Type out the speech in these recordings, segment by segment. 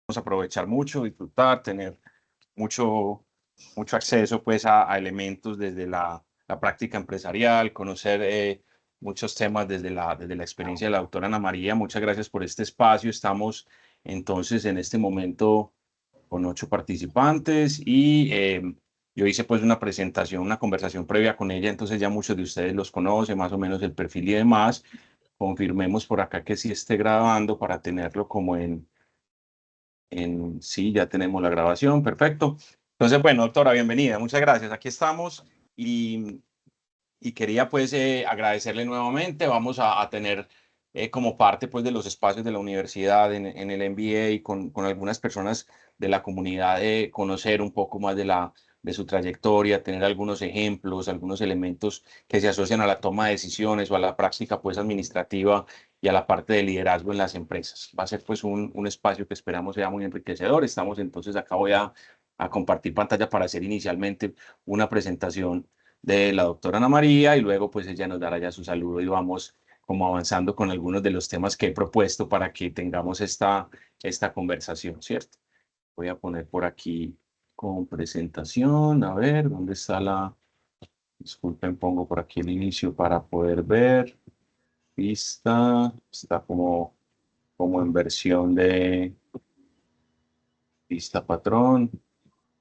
a aprovechar mucho, disfrutar, tener mucho, mucho acceso pues a elementos desde la práctica empresarial, conocer muchos temas desde la experiencia de la doctora Ana María. Muchas gracias por este espacio. Estamos entonces en este momento con 8 participantes y yo hice pues una presentación, una conversación previa con ella, entonces ya muchos de ustedes los conocen, más o menos el perfil y demás. Confirmemos por acá que sí esté grabando para tenerlo como sí, ya tenemos la grabación, perfecto. Entonces, bueno, doctora, bienvenida, muchas gracias. Aquí estamos y quería pues agradecerle nuevamente. Vamos a tener como parte pues de los espacios de la universidad en el MBA y con algunas personas de la comunidad conocer un poco más de su trayectoria, tener algunos ejemplos, algunos elementos que se asocian a la toma de decisiones o a la práctica pues administrativa y a la parte de liderazgo en las empresas. Va a ser pues un espacio que esperamos sea muy enriquecedor. Estamos entonces acá voy a compartir pantalla para hacer inicialmente una presentación de la doctora Ana María y luego pues ella nos dará ya su saludo y vamos como avanzando con algunos de los temas que he propuesto para que tengamos esta conversación, ¿cierto? Voy a poner por aquí con presentación, a ver, ¿dónde está disculpen, pongo por aquí el inicio para poder ver, vista, está como en versión de vista patrón,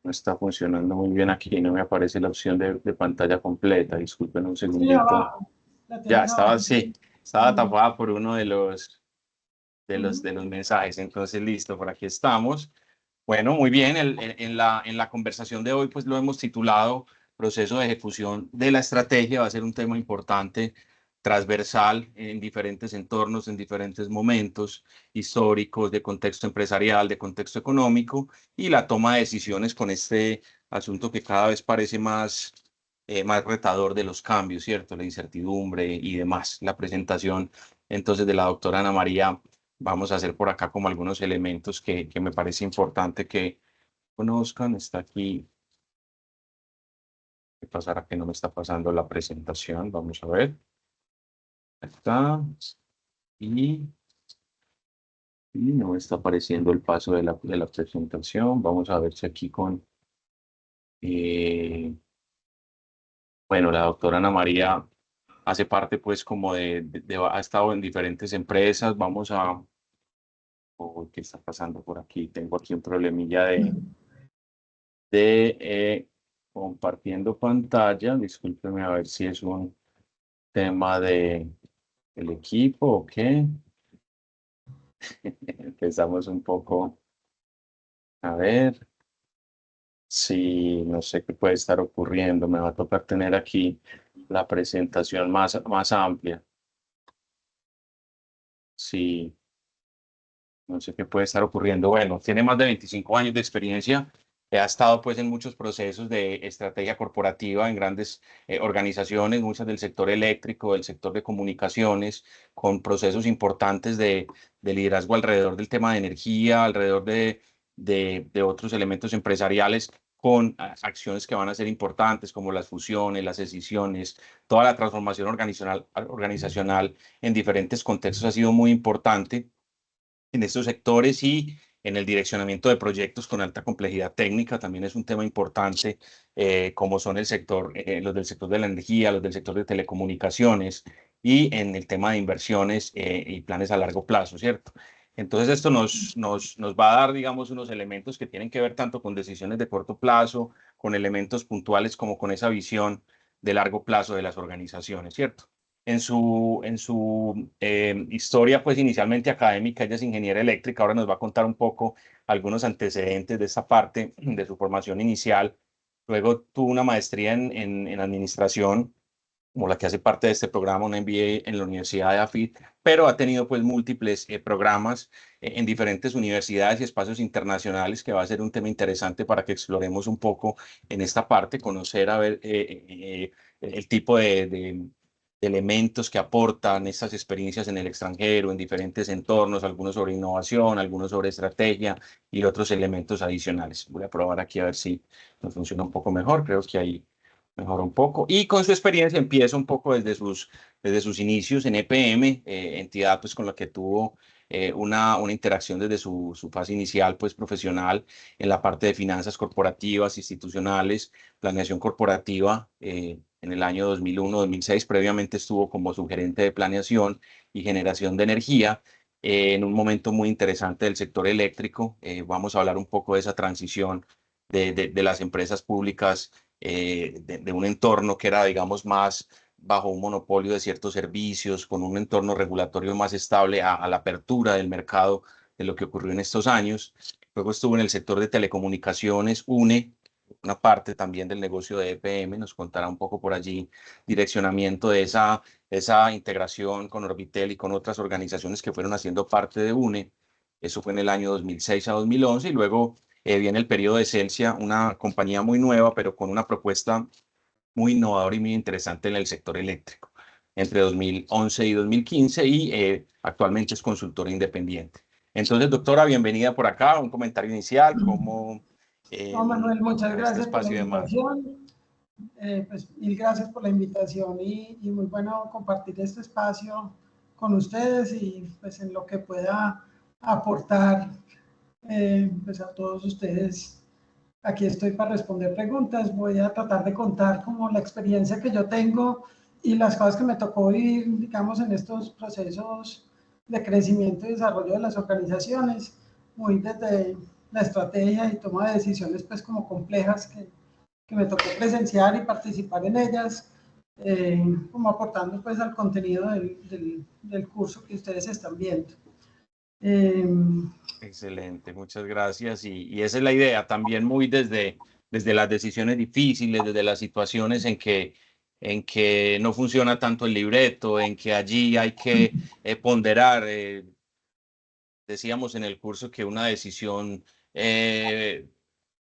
no está funcionando muy bien aquí, no me aparece la opción de pantalla completa, disculpen un Sí, segundito. abajo. La Ya, tienes abajo. sí, estaba Ujú, tapada por uno de ujú. los mensajes. Entonces, listo, por aquí estamos. Bueno, muy bien. En la conversación de hoy, pues lo hemos titulado Proceso de ejecución de la estrategia. Va a ser un tema importante, transversal en diferentes entornos, en diferentes momentos históricos, de contexto empresarial, de contexto económico y la toma de decisiones con este asunto que cada vez parece más retador de los cambios, ¿cierto? La incertidumbre y demás. La presentación entonces de la doctora Ana María, vamos a hacer por acá como algunos elementos que me parece importante que conozcan. Está aquí. ¿Qué pasará que no me está pasando la presentación? Vamos a ver. Acá. Y, y no me está apareciendo el paso de la presentación. Vamos a ver si aquí eh, bueno, la doctora Ana María hace parte pues como ha estado en diferentes empresas. Vamos a, ¿qué está pasando por aquí? Tengo aquí un problemilla de compartiendo pantalla. Discúlpeme a ver si es un tema del equipo o qué. Empezamos un poco a ver si no sé qué puede estar ocurriendo. Me va a tocar tener aquí la presentación más amplia. Sí. No sé qué puede estar ocurriendo. Bueno, tiene más de 25 años de experiencia. Ha estado pues en muchos procesos de estrategia corporativa en grandes organizaciones, muchas del sector eléctrico, del sector de comunicaciones, con procesos importantes de liderazgo alrededor del tema de energía, alrededor de otros elementos empresariales, con acciones que van a ser importantes como las fusiones, las escisiones, toda la transformación organizacional en diferentes contextos ha sido muy importante en estos sectores y en el direccionamiento de proyectos con alta complejidad técnica también es un tema importante, como son los del sector de la energía, los del sector de telecomunicaciones y en el tema de inversiones y planes a largo plazo, ¿cierto? Entonces esto nos va a dar, digamos, unos elementos que tienen que ver tanto con decisiones de corto plazo, con elementos puntuales, como con esa visión de largo plazo de las organizaciones, ¿cierto? En su historia, pues inicialmente académica, ella es ingeniera eléctrica, ahora nos va a contar un poco algunos antecedentes de esa parte de su formación inicial. Luego tuvo una maestría en administración, como la que hace parte de este programa, un MBA en la Universidad de AFIT, pero ha tenido pues múltiples programas en diferentes universidades y espacios internacionales, que va a ser un tema interesante para que exploremos un poco en esta parte, conocer a ver el tipo de elementos que aportan estas experiencias en el extranjero, en diferentes entornos, algunos sobre innovación, algunos sobre estrategia y otros elementos adicionales. Voy a probar aquí a ver si nos funciona un poco mejor. Creo que ahí mejora un poco. Y con su experiencia empieza un poco desde sus inicios en EPM, entidad pues con la que tuvo una interacción desde su fase inicial, pues profesional, en la parte de finanzas corporativas, institucionales, planeación corporativa, en el año 2001-2006. Previamente estuvo como subgerente de planeación y generación de energía, en un momento muy interesante del sector eléctrico. Vamos a hablar un poco de esa transición de las empresas públicas, de un entorno que era, digamos, más bajo un monopolio de ciertos servicios, con un entorno regulatorio más estable, a la apertura del mercado de lo que ocurrió en estos años. Luego estuvo en el sector de telecomunicaciones, UNE, una parte también del negocio de EPM, nos contará un poco por allí, direccionamiento de esa integración con Orbitel y con otras organizaciones que fueron haciendo parte de UNE. Eso fue en el año 2006 a 2011, y luego viene el periodo de Celsia, una compañía muy nueva, pero con una propuesta muy innovador y muy interesante en el sector eléctrico, entre 2011 y 2015, y actualmente es consultora independiente. Entonces, doctora, bienvenida por acá. Un comentario inicial, como No, Manuel, muchas a este gracias por la espacio y demás. invitación. Pues mil gracias por la invitación y muy bueno compartir este espacio con ustedes y pues en lo que pueda aportar pues a todos ustedes. Aquí estoy para responder preguntas. Voy a tratar de contar como la experiencia que yo tengo y las cosas que me tocó vivir, digamos, en estos procesos de crecimiento y desarrollo de las organizaciones, muy desde la estrategia y toma de decisiones pues como complejas que me tocó presenciar y participar en ellas, como aportando pues al contenido del curso que ustedes están viendo. Excelente, muchas gracias. Y esa es la idea, también muy desde las decisiones difíciles, desde las situaciones en que no funciona tanto el libreto, en que allí hay que ponderar. Decíamos en el curso que una decisión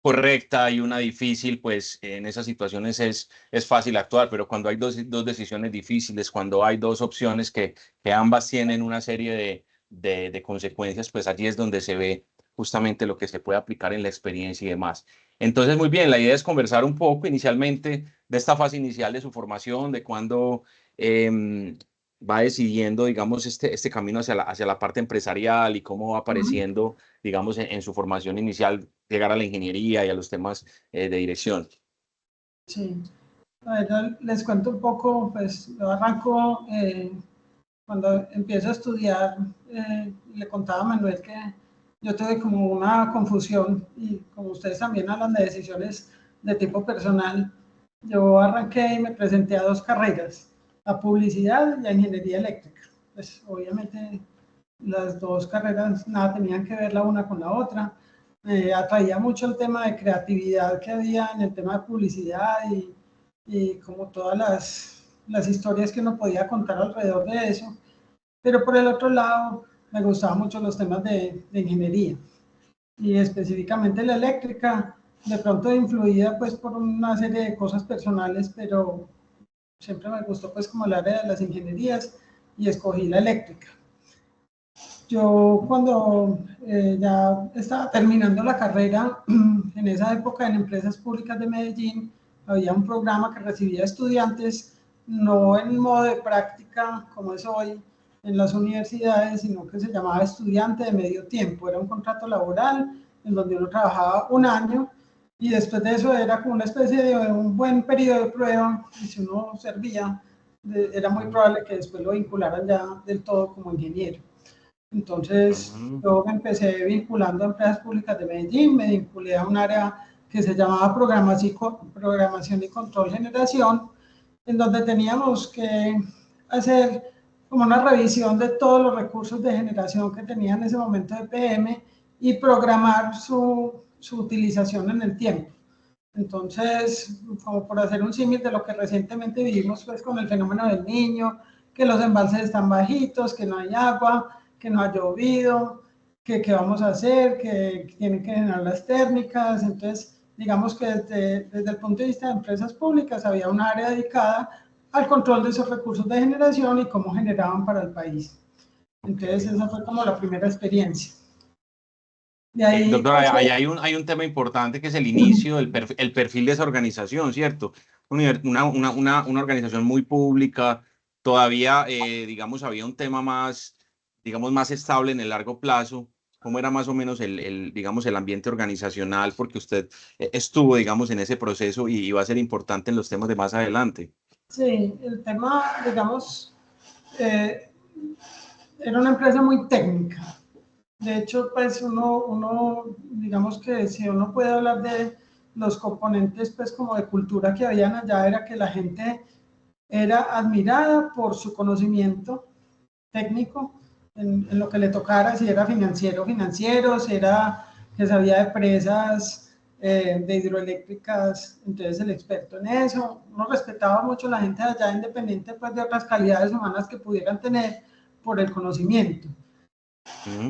correcta y una difícil, pues en esas situaciones es fácil actuar, pero cuando hay dos decisiones difíciles, cuando hay dos opciones que ambas tienen una serie de consecuencias, pues allí es donde se ve justamente lo que se puede aplicar en la experiencia y demás. Entonces, muy bien, la idea es conversar un poco inicialmente de esta fase inicial de su formación, de cuándo va decidiendo, digamos, este camino hacia la parte empresarial, y cómo va apareciendo, digamos, en su formación inicial, llegar a la ingeniería y a los temas de dirección. Sí, a ver, les cuento un poco, pues yo arranco, cuando empiezo a estudiar, le contaba a Manuel que yo tuve como una confusión y como ustedes también hablan de decisiones de tipo personal, yo arranqué y me presenté a dos carreras, a publicidad y a ingeniería eléctrica. Pues obviamente las dos carreras nada tenían que ver la una con la otra. Me atraía mucho el tema de creatividad que había en el tema de publicidad y como todas las historias que uno podía contar alrededor de eso. Pero por el otro lado, me gustaban mucho los temas de ingeniería y específicamente la eléctrica, de pronto influida pues por una serie de cosas personales, pero siempre me gustó pues como el área de las ingenierías y escogí la eléctrica. Yo cuando ya estaba terminando la carrera, en esa época en Empresas Públicas de Medellín, había un programa que recibía estudiantes, no en modo de práctica como es hoy en las universidades, sino que se llamaba estudiante de medio tiempo. Era un contrato laboral en donde uno trabajaba un año y después de eso era como una especie de un buen periodo de prueba, y si uno servía, era muy probable que después lo vincularan ya del todo como ingeniero. Entonces, yo me empecé vinculando a Empresas Públicas de Medellín, me vinculé a un área que se llamaba Programación y Control Generación, en donde teníamos que hacer como una revisión de todos los recursos de generación que tenía en ese momento EPM y programar su utilización en el tiempo. Entonces, como por hacer un símil de lo que recientemente vivimos pues, con el fenómeno del Niño, que los embalses están bajitos, que no hay agua, que no ha llovido, que qué vamos a hacer, que tienen que generar las térmicas. Entonces, digamos que desde el punto de vista de empresas públicas había un área dedicada al control de esos recursos de generación y cómo generaban para el país. Entonces, esa fue como la primera experiencia. De ahí, doctora, ahí hay un tema importante que es el inicio, el perfil de esa organización, ¿cierto? Una organización muy pública, todavía, digamos, había un tema más digamos, más estable en el largo plazo? ¿Cómo era más o menos digamos, el ambiente organizacional? Porque usted estuvo, digamos, en ese proceso y va a ser importante en los temas de más adelante. Sí, el tema, digamos, eh, era una empresa muy técnica. De hecho, pues digamos que si uno puede hablar de los componentes, pues como de cultura que habían allá, era que la gente era admirada por su conocimiento técnico en lo que le tocara, si era financiero, si era que sabía de presas, de hidroeléctricas, entonces el experto en eso. Uno respetaba mucho a la gente de allá, independiente pues de otras calidades humanas que pudieran tener por el conocimiento.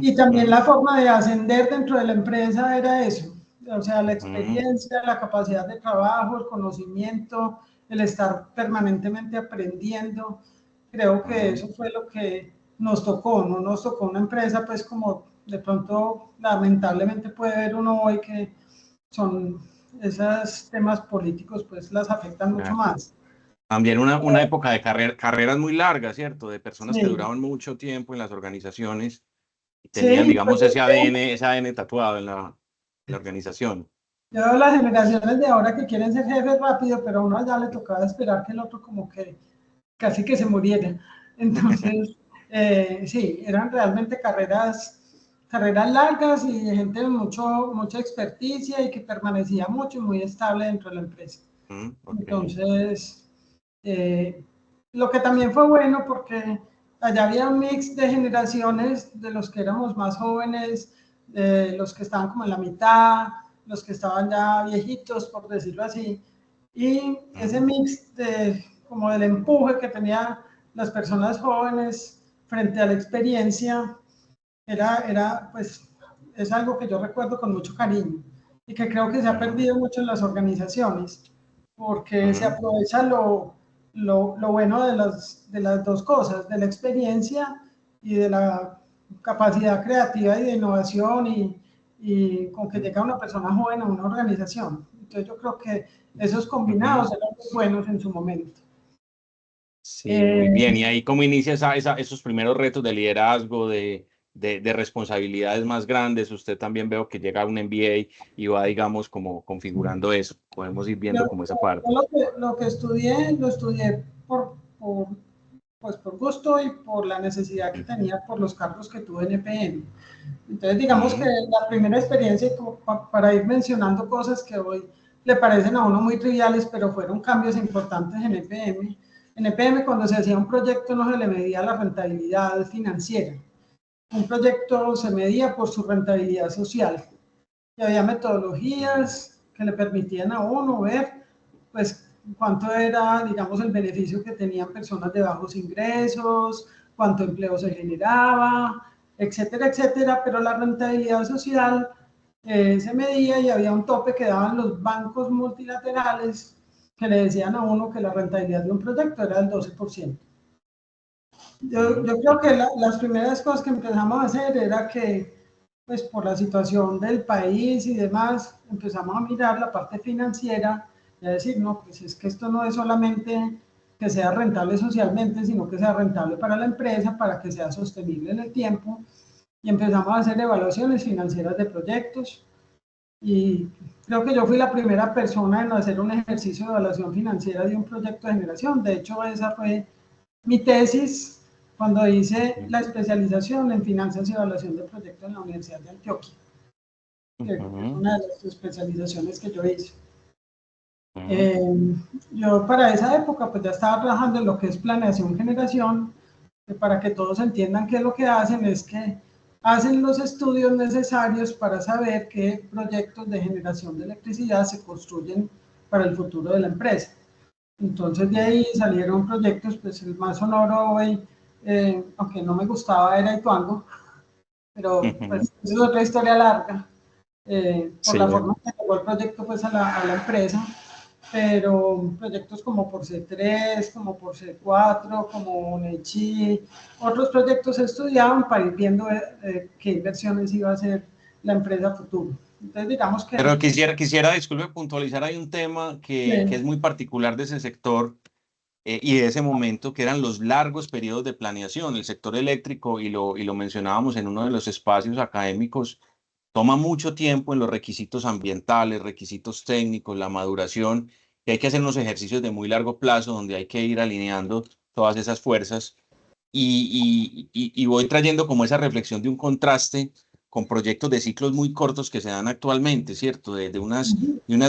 Y también la forma de ascender dentro de la empresa era eso, o sea, la experiencia, la capacidad de trabajo, el conocimiento, el estar permanentemente aprendiendo. Creo que eso fue lo que nos tocó, no nos tocó una empresa pues como de pronto lamentablemente puede ver uno hoy que son esos temas políticos pues las afectan mucho más. También una época de carreras muy largas, ¿cierto? De personas que Sí, duraban mucho tiempo en las organizaciones y tenían, sí, digamos, ese ADN tatuado en la organización. yo veo las generaciones de ahora que quieren ser jefes rápido, pero a uno ya le tocaba esperar que el otro como que casi que se muriera. Entonces, sí, eran realmente carreras largas y de gente de mucha experticia y que permanecía mucho y muy estable dentro de la empresa. Ok. Entonces, lo que también fue bueno porque allá había un mix de generaciones de los que éramos más jóvenes, de los que estaban como en la mitad, los que estaban ya viejitos, por decirlo así, y ese mix de como del empuje que tenían las personas jóvenes frente a la experiencia pues, es algo que yo recuerdo con mucho cariño y que creo que se ha perdido mucho en las organizaciones porque se aprovecha lo bueno de las dos cosas, de la experiencia y de la capacidad creativa y de innovación y con que llega una persona joven a una organización. Entonces yo creo que esos combinados eran muy buenos en su momento. Sí, muy bien. ¿Y ahí cómo inicia esos primeros retos de liderazgo, de responsabilidades más grandes? Usted también veo que llega a un MBA y va, digamos, como configurando eso. Podemos ir Yo, viendo como esa parte. lo que estudié, lo estudié pues por gusto y por la necesidad que tenía por los cargos que tuve en EPM. Entonces, digamos que la primera experiencia, para ir mencionando cosas que hoy le parecen a uno muy triviales, pero fueron cambios importantes en EPM. En EPM, cuando se hacía un proyecto, no se le medía la rentabilidad financiera. Un proyecto se medía por su rentabilidad social. Y había metodologías que le permitían a uno ver, pues, cuánto era, digamos, el beneficio que tenían personas de bajos ingresos, cuánto empleo se generaba, etcétera, etcétera, pero la rentabilidad social se medía y había un tope que daban los bancos multilaterales que le decían a uno que la rentabilidad de un proyecto era del 12%. Yo creo que las primeras cosas que empezamos a hacer era que, pues por la situación del país y demás, empezamos a mirar la parte financiera y a decir, no, pues es que esto no es solamente que sea rentable socialmente, sino que sea rentable para la empresa, para que sea sostenible en el tiempo. Y empezamos a hacer evaluaciones financieras de proyectos. Y creo que yo fui la primera persona en hacer un ejercicio de evaluación financiera de un proyecto de generación. De hecho, esa fue mi tesis cuando hice la especialización en finanzas y evaluación de proyectos en la Universidad de Antioquia, que es una de las especializaciones que yo hice. Yo para esa época pues ya estaba trabajando en lo que es planeación generación, que para que todos entiendan qué es lo que hacen es que hacen los estudios necesarios para saber qué proyectos de generación de electricidad se construyen para el futuro de la empresa. Entonces de ahí salieron proyectos, pues el más sonoro hoy, aunque no me gustaba, era Ituango, pero pues eso es otra historia larga, por Sí, la forma en que llegó el proyecto pues a la empresa, pero proyectos como por C3, como por C4, como Nechi, otros proyectos se estudiaban para ir viendo qué inversiones iba a hacer la empresa futuro. Entonces digamos que... pero disculpe, puntualizar, hay un tema que es muy particular de ese sector y de ese momento que eran los largos periodos de planeación. El sector eléctrico, y lo mencionábamos en uno de los espacios académicos, toma mucho tiempo en los requisitos ambientales, requisitos técnicos, la maduración, y hay que hacer unos ejercicios de muy largo plazo donde hay que ir alineando todas esas fuerzas. Y voy trayendo como esa reflexión de un contraste con proyectos de ciclos muy cortos que se dan actualmente, ¿cierto? De unas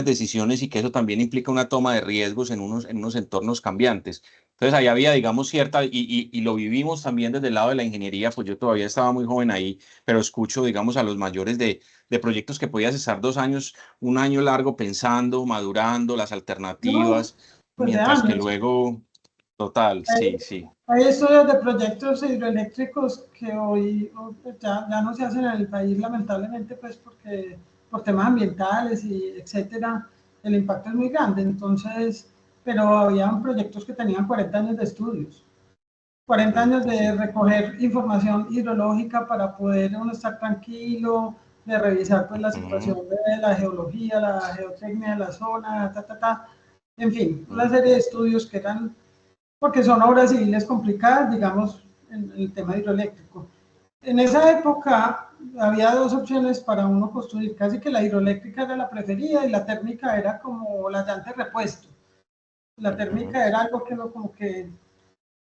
decisiones, y que eso también implica una toma de riesgos en unos entornos cambiantes. Entonces, ahí había, digamos, y lo vivimos también desde el lado de la ingeniería, pues yo todavía estaba muy joven ahí, pero escucho, digamos, a los mayores de proyectos que podías estar 2 años, un año largo pensando, madurando las No, alternativas, pues de mientras que años. luego, total, sí, Hay, sí. hay estudios de proyectos hidroeléctricos que hoy ya no se hacen en el país, lamentablemente, pues porque por temas ambientales y etcétera, el impacto es muy grande. Entonces, pero habían proyectos que tenían 40 años de estudios, 40 años de Sí. recoger información hidrológica para poder uno estar tranquilo, de revisar pues la situación Ujú, de la geología, la geotecnia de la zona, en fin, una ujú. serie de estudios que eran porque son obras civiles complicadas, digamos, en el tema hidroeléctrico. En esa época había dos opciones para uno construir, casi que la hidroeléctrica era la preferida y la térmica era como la llanta de repuesto. La Ujú. térmica era algo que no como que,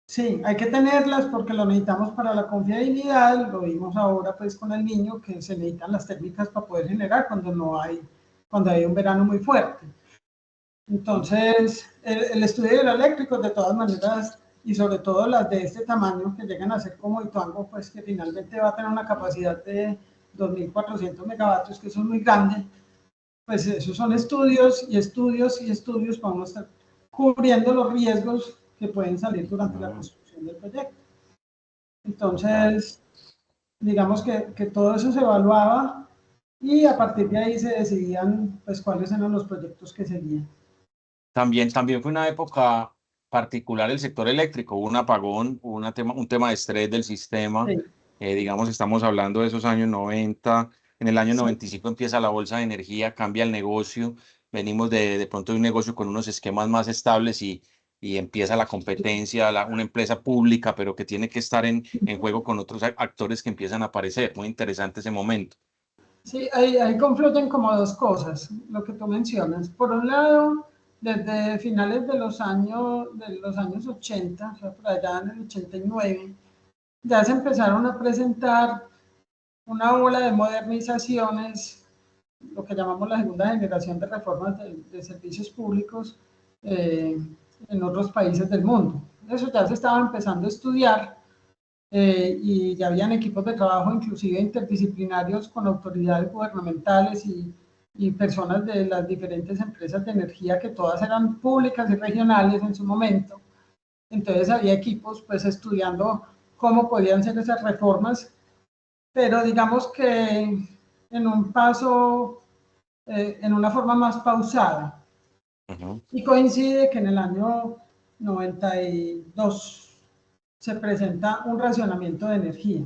sí, hay que tenerlas porque lo necesitamos para la confiabilidad, lo vimos ahora pues con el niño que se necesitan las térmicas para poder generar cuando hay un verano muy fuerte. Entonces, el estudio hidroeléctrico, de todas maneras, y sobre todo las de este tamaño, que llegan a ser como Ituango, pues que finalmente va a tener una capacidad de 2.400 megavatios, que eso es muy grande, pues esos son estudios y estudios y estudios para uno estar cubriendo los riesgos que pueden salir durante la Ujú. construcción del proyecto. Total. Entonces, digamos que todo eso se evaluaba y a partir de Ujú. ahí se decidían pues cuáles eran los proyectos que seguían. También fue una época particular el sector eléctrico. Hubo un apagón, hubo un tema de estrés del sistema. Sí, Digamos, estamos hablando de esos años 90. En el año sí. 95 empieza la bolsa de energía, cambia el negocio. Venimos de pronto de un negocio con unos esquemas más estables, y empieza la competencia, una empresa pública, pero que tiene que estar en juego con otros actores que empiezan a aparecer. Muy interesante ese momento. Sí, ahí confluyen como dos cosas, lo que tú mencionas. Por un lado, desde finales de los años 80, o sea, por allá en el 89, ya se empezaron a presentar una ola de modernizaciones, lo que llamamos la segunda generación de reformas de servicios públicos eh, en otros países del mundo. Eso ya se estaba empezando a estudiar y ya habían equipos de trabajo inclusive interdisciplinarios con autoridades gubernamentales y personas de las diferentes empresas de energía que todas eran públicas y regionales en su momento. Entonces había equipos pues estudiando cómo podían ser esas reformas, pero digamos que en un paso, en una forma más pausada. Ujú. Y coincide que en el año 92 se presenta un racionamiento de energía,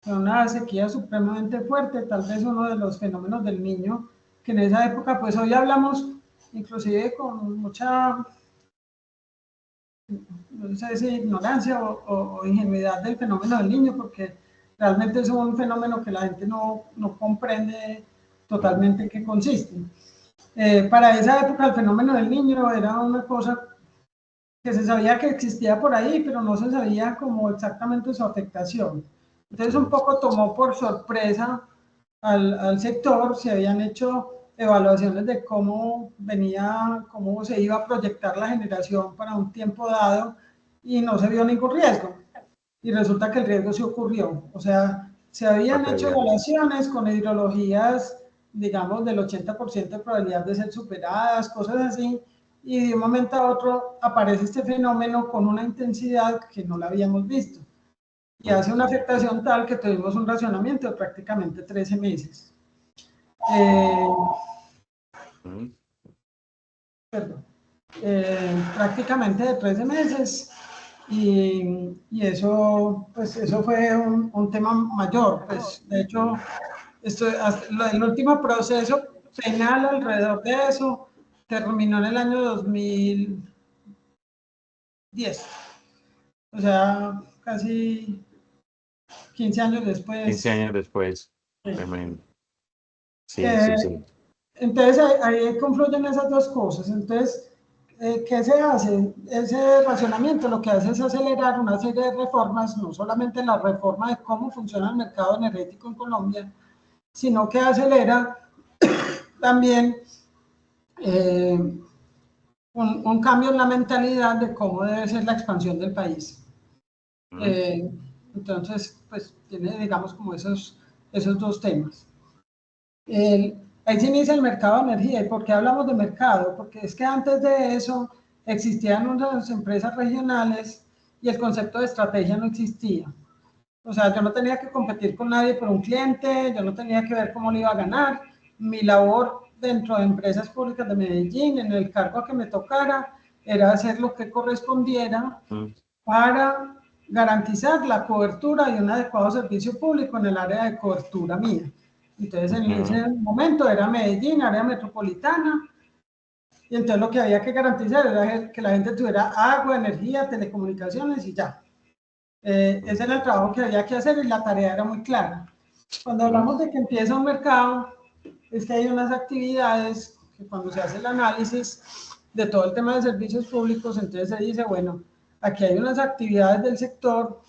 una sequía supremamente fuerte, tal vez uno de los fenómenos del niño, que en esa época, pues hoy hablamos inclusive con mucha, no sé si ignorancia o ingenuidad del fenómeno del niño, porque realmente es un fenómeno que la gente no comprende Ujú. totalmente en qué consiste. Para esa época el fenómeno del niño era una cosa que se sabía que existía por ahí, pero no se sabía como exactamente su afectación. Entonces un poco tomó por sorpresa al sector, se habían hecho evaluaciones de cómo venía, cómo se iba a proyectar la generación para un tiempo dado y no se vio ningún riesgo. Y resulta que el riesgo se ocurrió. O sea, se Fue habían hecho previendo. evaluaciones con hidrologías, digamos, del 80% de probabilidad de ser superadas, cosas así, y de un momento a otro aparece este fenómeno con una intensidad que no la habíamos visto y Ujú. hace una afectación tal que tuvimos un racionamiento de prácticamente 13 meses. Eh, Ujú. perdón, prácticamente de 13 meses y eso, pues eso fue un tema mayor, pues de hecho, Ujú. el último proceso penal alrededor de eso terminó en el año 2000, 10. O sea, casi 15 años después. 15 años después. Sí. Tremendo. Sí, sí, sí. Entonces ahí confluyen esas dos cosas. Entonces, ¿qué se hace? Ese racionamiento lo que hace es acelerar una serie de reformas, no solamente la reforma de cómo funciona el mercado energético en Colombia, sino que acelera también un cambio en la mentalidad de cómo debe ser la expansión del país. Entonces, pues tiene, digamos, como esos dos temas. Ahí se inicia el mercado de energía. ¿Y por qué hablamos de mercado? Porque es que antes de eso existían unas empresas regionales y el concepto de estrategia no existía. O sea, yo no tenía que competir con nadie por un cliente, yo no tenía que ver cómo le iba a ganar. Mi labor dentro de empresas públicas de Medellín, en el cargo que me tocara, era hacer lo que correspondiera para garantizar la cobertura y un adecuado servicio público en el área de cobertura mía. Entonces, en ese momento era Medellín, área metropolitana, y entonces lo que había que garantizar era que la gente tuviera agua, energía, telecomunicaciones y ya. Ese era el trabajo que había que hacer y la tarea era muy clara. Cuando hablamos de que empieza un mercado, es que hay unas actividades que cuando se hace el análisis de todo el tema de servicios públicos, entonces se dice, bueno, aquí hay unas actividades del sector,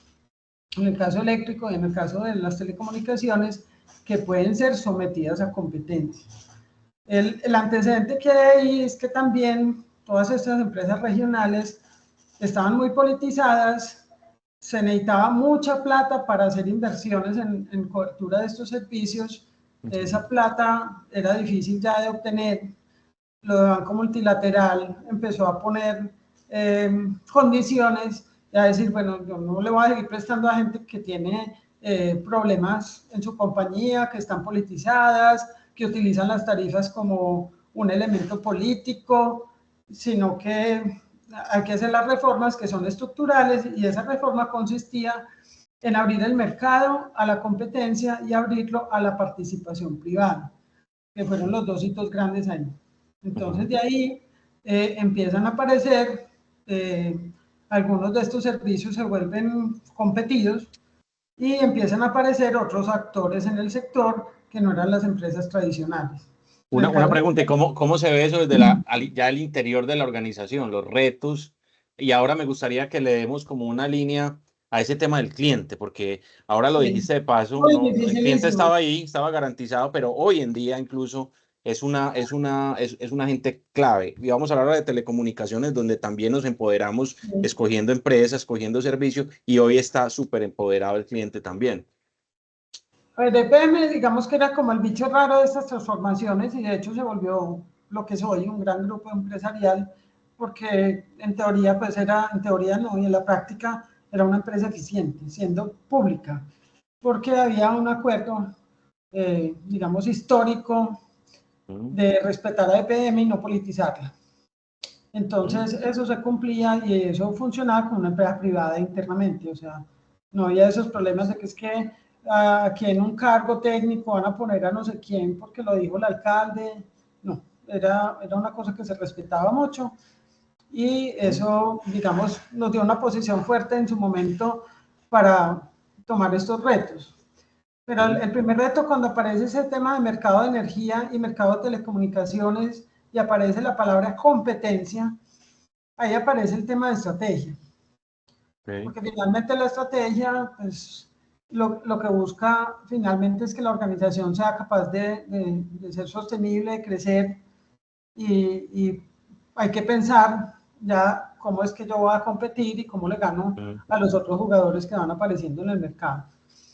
en el caso eléctrico y en el caso de las telecomunicaciones, que pueden ser sometidas a competencia. El antecedente que hay ahí es que también todas estas empresas regionales estaban muy politizadas, se necesitaba mucha plata para hacer inversiones en cobertura de estos servicios, esa plata era difícil ya de obtener, lo de Banco Multilateral empezó a poner condiciones y a decir, bueno, yo no le voy a seguir prestando a gente que tiene problemas en su compañía, que están politizadas, que utilizan las tarifas como un elemento político, sino que hay que hacer las reformas que son estructurales y esa reforma consistía en abrir el mercado a la competencia y abrirlo a la participación privada, que fueron los dos hitos grandes ahí. Entonces de ahí empiezan a aparecer, algunos de estos servicios se vuelven competidos y empiezan a aparecer otros actores en el sector que no eran las empresas tradicionales. Una pregunta, ¿y cómo se ve eso desde ya el interior de la organización, los retos? Y ahora me gustaría que le demos como una línea a ese tema del cliente, porque ahora lo dijiste de paso, no, el cliente estaba ahí, estaba garantizado, pero hoy en día incluso es una gente clave. Y vamos a hablar de telecomunicaciones, donde también nos empoderamos escogiendo empresas, escogiendo servicios, y hoy está súper empoderado el cliente también. EPM, digamos que era como el bicho raro de estas transformaciones y de hecho se volvió lo que soy, un gran grupo empresarial, porque en teoría, pues era, en teoría no, y en la práctica era una empresa eficiente, siendo pública, porque había un acuerdo, digamos, histórico de respetar a EPM y no politizarla. Entonces, eso se cumplía y eso funcionaba como una empresa privada internamente, o sea, no había esos problemas de que es que aquí en un cargo técnico van a poner a no sé quién porque lo dijo el alcalde, no, era una cosa que se respetaba mucho y eso, digamos, nos dio una posición fuerte en su momento para tomar estos retos. Pero el primer reto, cuando aparece ese tema de mercado de energía y mercado de telecomunicaciones y aparece la palabra competencia, ahí aparece el tema de estrategia. Porque finalmente la estrategia, pues, lo que busca finalmente es que la organización sea capaz de ser sostenible, de crecer y hay que pensar ya cómo es que yo voy a competir y cómo le gano a los otros jugadores que van apareciendo en el mercado.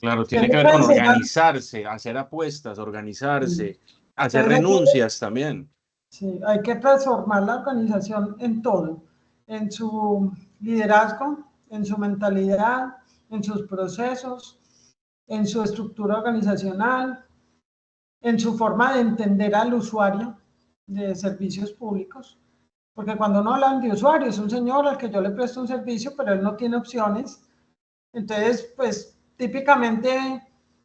Claro, tiene que ver con organizarse, hacer apuestas, organizarse, hacer renuncias también. Sí, hay que transformar la organización en todo, en su liderazgo, en su mentalidad, en sus procesos, en su estructura organizacional, en su forma de entender al usuario de servicios públicos, porque cuando no hablan de usuario, es un señor al que yo le presto un servicio, pero él no tiene opciones. Entonces, pues típicamente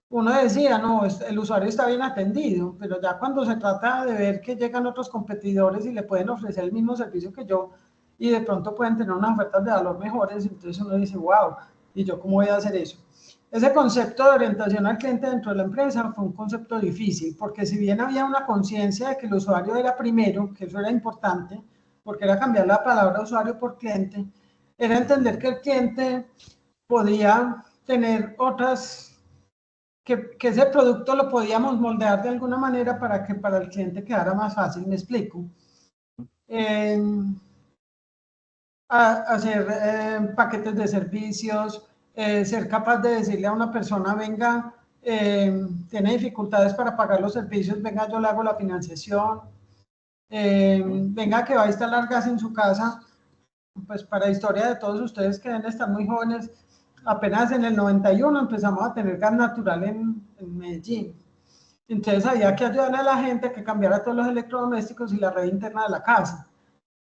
uno decía, no, el usuario está bien atendido, pero ya cuando se trata de ver que llegan otros competidores y le pueden ofrecer el mismo servicio que yo, y de pronto pueden tener unas ofertas de valor mejores, entonces uno dice, wow, ¿y yo cómo voy a hacer eso? Ese concepto de orientación al cliente dentro de la empresa fue un concepto difícil, porque si bien había una conciencia de que el usuario era primero, que eso era importante, porque era cambiar la palabra usuario por cliente, era entender que el cliente podía tener otras, que ese producto lo podíamos moldear de alguna manera para que para el cliente quedara más fácil, me explico. Eh, hacer paquetes de servicios, ser capaz de decirle a una persona, venga, tiene dificultades para pagar los servicios, venga, yo le hago la financiación, venga, que va a instalar gas en su casa. Pues para historia de todos ustedes que deben estar muy jóvenes, apenas en el 91 empezamos a tener gas natural en Medellín. Entonces había que ayudarle a la gente a que cambiara todos los electrodomésticos y la red interna de la casa.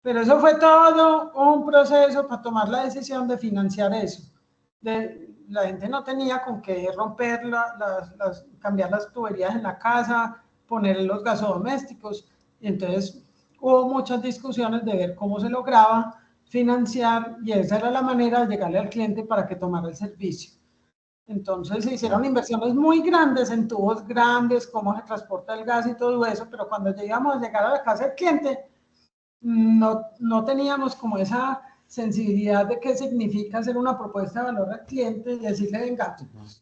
Pero eso fue todo un proceso para tomar la decisión de financiar eso. La gente no tenía con qué romper, cambiar las tuberías en la casa, poner los gasodomésticos. Y entonces hubo muchas discusiones de ver cómo se lograba financiar y esa era la manera de llegarle al cliente para que tomara el servicio. Entonces se hicieron inversiones muy grandes en tubos grandes, cómo se transporta el gas y todo eso, pero cuando llegamos a llegar a la casa del cliente, no teníamos como esa sensibilidad de qué significa hacer una propuesta de valor al cliente y decirle, venga,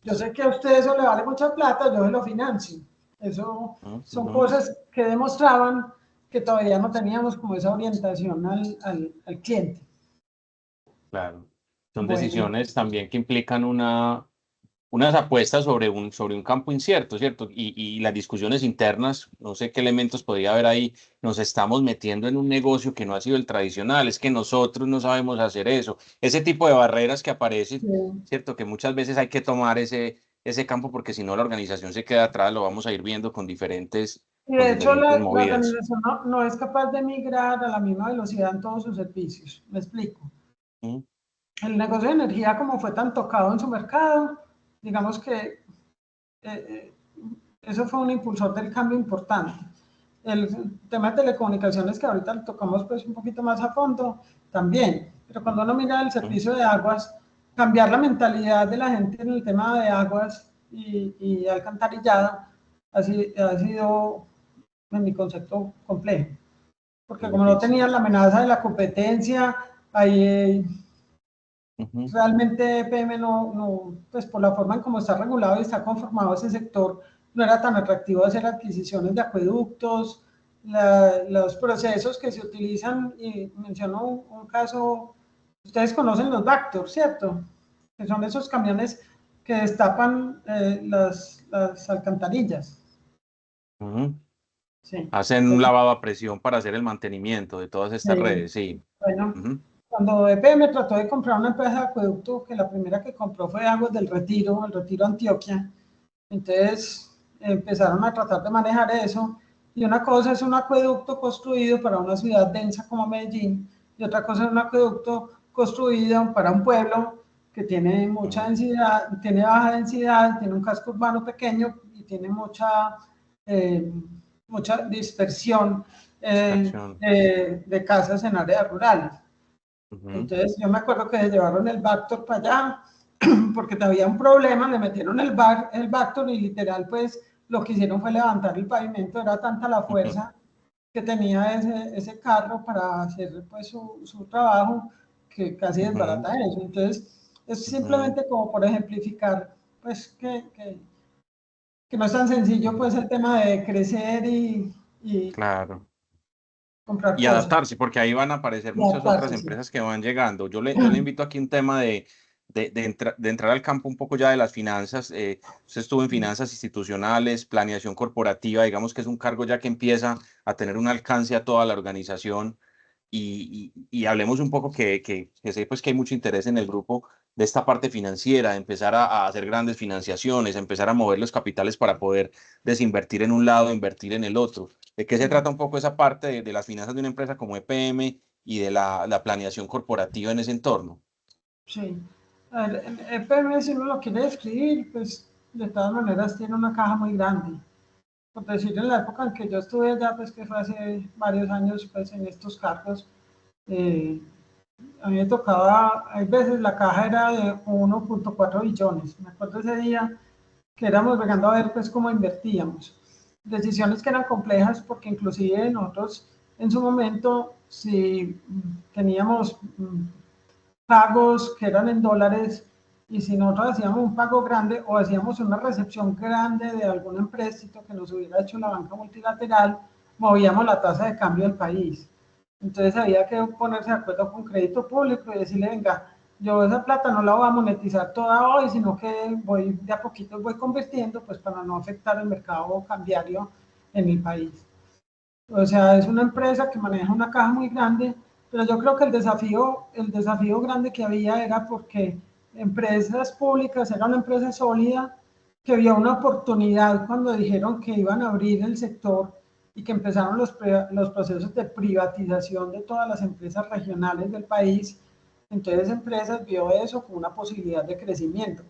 yo sé que a usted eso le vale mucha plata, yo se lo financio. Eso son cosas que demostraban que todavía no teníamos como esa orientación al cliente. Claro. Son Bueno, decisiones también que implican unas apuestas sobre un campo incierto, ¿cierto? Y las discusiones internas, no sé qué elementos podría haber ahí, nos estamos metiendo en un negocio que no ha sido el tradicional, es que nosotros no sabemos hacer eso. Ese tipo de barreras que aparecen, sí. ¿cierto? Que muchas veces hay que tomar ese campo porque si no la organización se queda atrás, lo vamos a ir viendo Y con de hecho diferentes la movidas. organización no es capaz de migrar a la misma velocidad en todos sus servicios. Me explico. ¿Mm? El negocio de energía, como fue tan tocado en su mercado, digamos que eh, eso fue un impulsor del cambio importante. El tema de telecomunicaciones, que ahorita lo tocamos pues un poquito más a fondo, también. Pero cuando uno mira el ¿Mm? servicio de aguas, cambiar la mentalidad de la gente en el tema de aguas y alcantarillado ha sido, en mi concepto, complejo. Porque Es como no difícil. tenían la amenaza de la competencia, ahí Ujú, realmente EPM no, pues por la forma en cómo está regulado y está conformado ese sector, no era tan atractivo hacer adquisiciones de acueductos, los procesos que se utilizan, y menciono un caso, ustedes conocen los Vactor, ¿cierto? Que son esos camiones que destapan las alcantarillas. ujú. Sí. Hacen un lavado a presión para hacer el mantenimiento de todas estas redes, sí. Bueno, Ujú, cuando EPM trató de comprar una empresa de acueducto, que la primera que compró fue Aguas del Retiro, el Retiro Antioquia, entonces empezaron a tratar de manejar eso. Y una cosa es un acueducto construido para una ciudad densa como Medellín, y otra cosa es un acueducto construido para un pueblo que tiene mucha ujú. densidad, tiene baja densidad, tiene un casco urbano pequeño y tiene eh, mucha dispersión Extracción. de casas en áreas rurales. Ujú, Entonces yo me acuerdo que llevaron el Bactor para allá porque había un problema, le metieron el Bactor y literal pues lo que hicieron fue levantar el pavimento, era tanta la ujú, fuerza que tenía ese carro para hacer pues su trabajo que casi ujú, desbarata eso. Entonces es ujú. simplemente como por ejemplificar pues que no es tan sencillo pues el tema de crecer y Claro. comprar Y cosas adaptarse, porque ahí van a aparecer y muchas otras adaptarse, sí. empresas que van llegando. Yo le invito aquí un tema de entrar al campo un poco ya de las finanzas. Usted estuvo en finanzas institucionales, planeación corporativa, digamos que es un cargo ya que empieza a tener un alcance a toda la organización. Y hablemos un poco que sé pues que hay mucho interés en el grupo de esta parte financiera, de empezar a hacer grandes financiaciones, a empezar a mover los capitales para poder desinvertir en un lado, invertir en el otro. ¿De qué se trata un poco esa parte de las finanzas de una empresa como EPM y de la planeación corporativa en ese entorno? Sí. A ver, el EPM, si uno lo quiere describir, pues de todas maneras tiene una caja muy grande. Por decir, en la época en que yo estuve allá, pues que fue hace varios años, pues en estos cargos, A mí me tocaba, hay veces la caja era de 1.4 billones. Me acuerdo ese día que éramos llegando a ver pues cómo invertíamos. Decisiones que eran complejas porque inclusive nosotros en su momento, si teníamos pagos que eran en dólares y si nosotros hacíamos un pago grande o hacíamos una recepción grande de algún empréstito que nos hubiera hecho la banca multilateral, movíamos la tasa de cambio del país. Entonces había que ponerse de acuerdo con crédito público y decirle, venga, yo esa plata no la voy a monetizar toda hoy, sino que voy de a poquito voy convirtiendo, pues para no afectar el mercado cambiario en el país. O sea, es una empresa que maneja una caja muy grande, pero yo creo que el desafío grande que había era porque empresas públicas era una empresa sólida que vio una oportunidad cuando dijeron que iban a abrir el sector y que empezaron los procesos de privatización de todas las empresas regionales del país. Entonces, empresas vio eso como una posibilidad de crecimiento,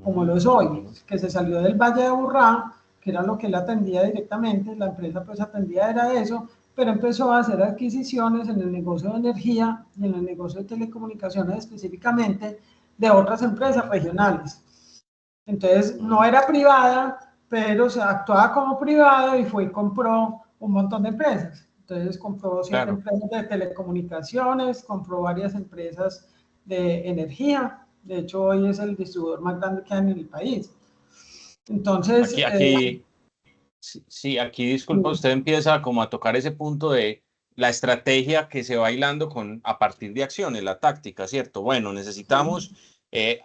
como lo es hoy, que se salió del Valle de Aburrá, que era lo que él atendía directamente, la empresa pues atendía era eso, pero empezó a hacer adquisiciones en el negocio de energía y en el negocio de telecomunicaciones específicamente de otras empresas regionales. Entonces no era privada, pero se actuaba como privado y fue y compró un montón de empresas. Entonces compró 7 Claro. empresas de telecomunicaciones, compró varias empresas de energía. De hecho, hoy es el distribuidor más grande que hay en el país. Entonces, Aquí, sí, sí, aquí, disculpa, usted empieza como a tocar ese punto de la estrategia que se va hilando a partir de acciones, la táctica, ¿cierto? Bueno, necesitamos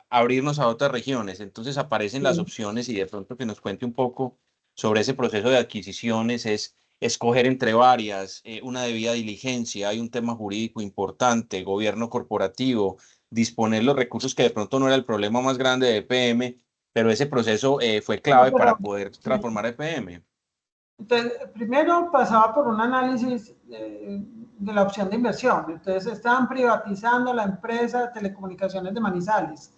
abrirnos a otras regiones, entonces aparecen las opciones y de pronto que nos cuente un poco sobre ese proceso de adquisiciones, es escoger entre varias, una debida diligencia, hay un tema jurídico importante, gobierno corporativo, disponer los recursos que de pronto no era el problema más grande de EPM, pero ese proceso fue no, clave pero, para poder sí. transformar EPM. Entonces, primero pasaba por un análisis de la opción de inversión. Entonces, estaban privatizando la empresa de telecomunicaciones de Manizales.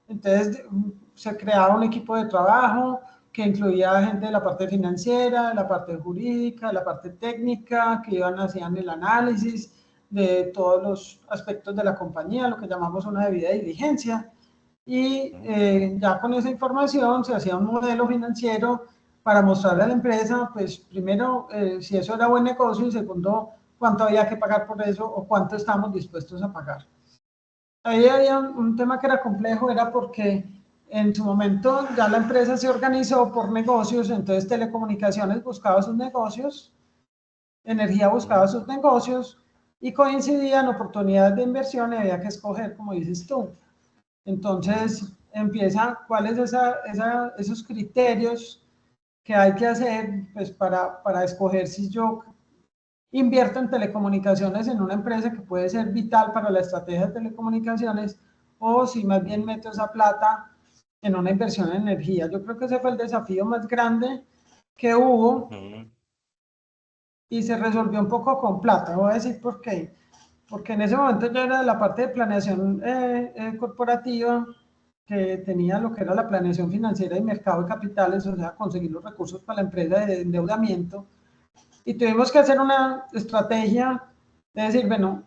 Entonces, se creaba un equipo de trabajo que incluía gente de la parte financiera, de la parte jurídica, de la parte técnica, que iban hacían el análisis de todos los aspectos de la compañía, lo que llamamos una debida diligencia. Y ya con esa información se hacía un modelo financiero para mostrarle a la empresa, pues primero, si eso era buen negocio y segundo, cuánto había que pagar por eso o cuánto estamos dispuestos a pagar. Ahí había un tema que era complejo, era porque en su momento ya la empresa se organizó por negocios, entonces telecomunicaciones buscaba sus negocios, energía buscaba sus negocios y coincidían oportunidades de inversión y había que escoger, como dices tú. Entonces empieza, ¿cuáles esos criterios que hay que hacer pues, para escoger si yo invierto en telecomunicaciones en una empresa que puede ser vital para la estrategia de telecomunicaciones o si más bien meto esa plata en una inversión en energía? Yo creo que ese fue el desafío más grande que hubo y se resolvió un poco con plata. Voy a decir por qué. Porque en ese momento yo era de la parte de planeación corporativa que tenía lo que era la planeación financiera y mercado de capitales, o sea, conseguir los recursos para la empresa de endeudamiento. Y tuvimos que hacer una estrategia de decir, bueno,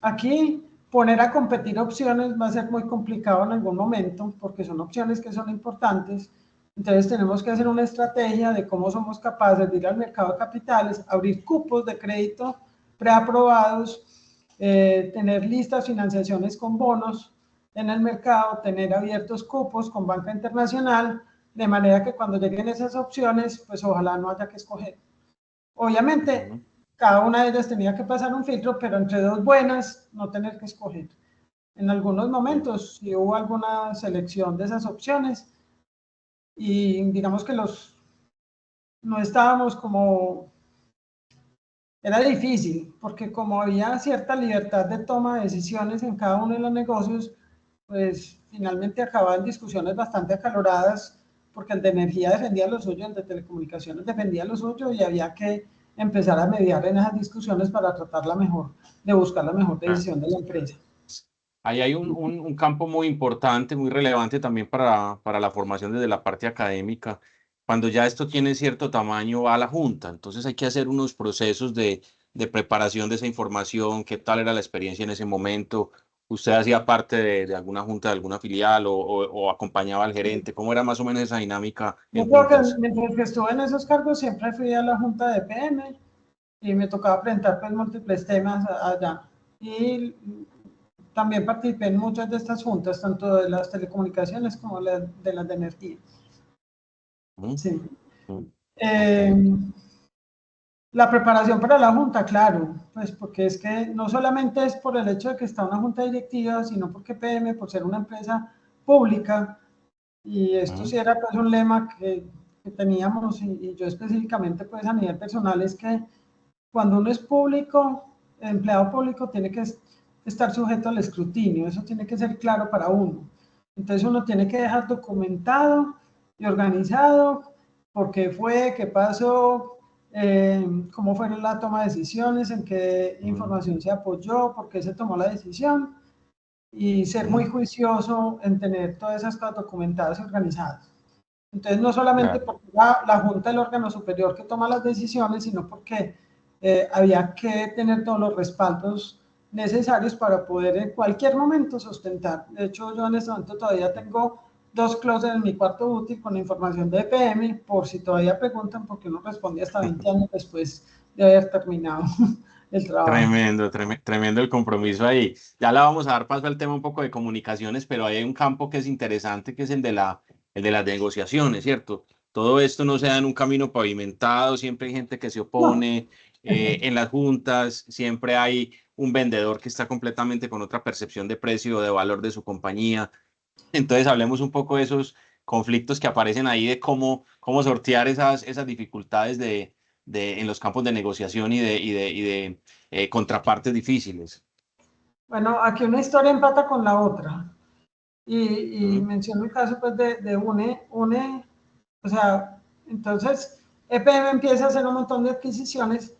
aquí poner a competir opciones va a ser muy complicado en algún momento porque son opciones que son importantes. Entonces tenemos que hacer una estrategia de cómo somos capaces de ir al mercado de capitales, abrir cupos de crédito preaprobados, tener listas financiaciones con bonos en el mercado, tener abiertos cupos con banca internacional, de manera que cuando lleguen esas opciones, pues ojalá no haya que escoger. Obviamente, cada una de ellas tenía que pasar un filtro, pero entre dos buenas, no tener que escoger. En algunos momentos sí hubo alguna selección de esas opciones y digamos que no estábamos como, era difícil, porque como había cierta libertad de toma de decisiones en cada uno de los negocios, pues finalmente acababan discusiones bastante acaloradas, porque el de energía defendía lo suyo, el de telecomunicaciones defendía lo suyo y había que empezar a mediar en esas discusiones para tratar de buscar la mejor decisión de la empresa. Ahí hay un campo muy importante, muy relevante también para la formación desde la parte académica. Cuando ya esto tiene cierto tamaño, va a la junta. Entonces hay que hacer unos procesos de preparación de esa información? ¿Qué tal era la experiencia en ese momento? ¿Usted hacía parte de alguna junta, de alguna filial o acompañaba al gerente? ¿Cómo era más o menos esa dinámica Yo en creo que juntas? mientras que estuve en esos cargos siempre fui a la junta de PM y me tocaba presentar pues múltiples temas allá. Y también participé en muchas de estas juntas, tanto de las telecomunicaciones como de las de energía. ¿Mm? Sí. ¿Mm? Eh, Ok. La preparación para la junta, claro, pues porque es que no solamente es por el hecho de que está una junta directiva, sino porque PM, por ser una empresa pública, y esto sí ¿Mm? era pues un lema que teníamos, y yo específicamente pues a nivel personal, es que cuando uno es público, empleado público, tiene que estar sujeto al escrutinio, eso tiene que ser claro para uno. Entonces uno tiene que dejar documentado y organizado por qué fue, qué pasó, cómo fue la toma de decisiones, en qué ¿Mm? información se apoyó, por qué se tomó la decisión, y ser muy ¿Mm? juicioso en tener todas esas cosas documentadas y organizadas. Entonces, no solamente Claro. porque la Junta del órgano superior que toma las decisiones, sino porque había que tener todos los respaldos necesarios para poder en cualquier momento sustentar. De hecho, yo en este momento todavía tengo 2 closets en mi cuarto útil con información de EPM, por si todavía preguntan, porque uno responde hasta 20 años después de haber terminado el trabajo. Tremendo, tremendo el compromiso ahí. Ya la vamos a dar paso al tema un poco de comunicaciones, pero hay un campo que es interesante, que es el de las negociaciones, ¿cierto? Todo esto no se da en un camino pavimentado, siempre hay gente que se No, opone, en las juntas siempre hay un vendedor que está completamente con otra percepción de precio o de valor de su compañía. Entonces hablemos un poco de esos conflictos que aparecen ahí, de cómo sortear esas dificultades en los campos de negociación y de contrapartes difíciles. bueno, aquí una historia empata con la otra. Y ¿Mm? menciono el caso pues de UNE, o sea, entonces EPM empieza a hacer un montón de adquisiciones,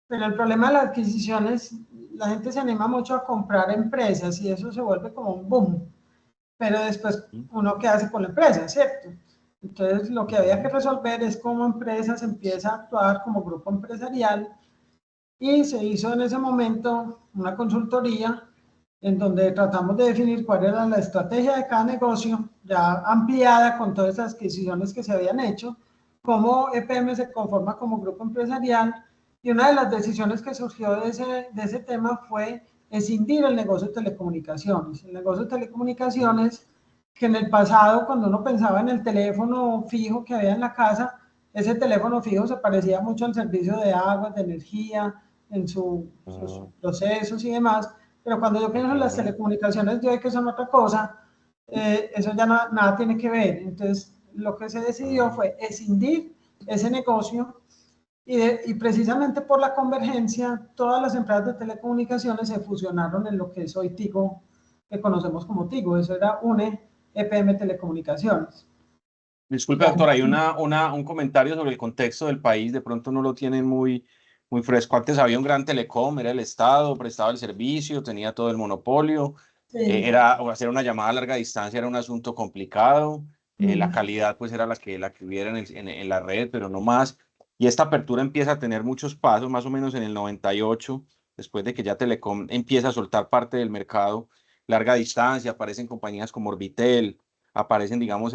pero el problema de las adquisiciones, la gente se anima mucho a comprar empresas y eso se vuelve como un boom, pero después ¿Mm? uno qué hace con la empresa, ¿cierto? Entonces lo que había que Ujú. resolver es cómo empresas empieza a actuar como grupo empresarial, y se hizo en ese momento una consultoría en donde tratamos de definir cuál era la estrategia de cada negocio, ya ampliada con todas esas adquisiciones que se habían hecho, cómo EPM se conforma como grupo empresarial, y una de las decisiones que surgió de ese tema fue escindir el negocio de telecomunicaciones. El negocio de telecomunicaciones, que en el pasado, cuando uno pensaba en el teléfono fijo que había en la casa, ese teléfono fijo se parecía mucho al servicio de agua, de energía, en sus Ah, procesos y demás, pero cuando yo pienso en las ujú. telecomunicaciones de hoy, que son otra cosa, eso ya nada tiene que ver. Entonces, lo que se decidió Ah, fue escindir ese negocio, y precisamente por la convergencia, todas las empresas de telecomunicaciones se fusionaron en lo que es hoy Tigo, que conocemos como Tigo. Eso era UNE EPM Telecomunicaciones. Disculpe, Ya, doctor, hay un comentario sobre el contexto del país, de pronto no lo tienen muy fresco. Antes había un gran telecom, era el Estado, prestaba el servicio, tenía todo el monopolio, sí. o hacer una llamada a larga distancia era un asunto complicado, la Mm. calidad pues era la que hubiera en la red, pero no más. Y esta apertura empieza a tener muchos pasos, más o menos en el 98, después de que ya Telecom empieza a soltar parte del mercado, larga distancia, aparecen compañías como Orbitel, aparecen, digamos,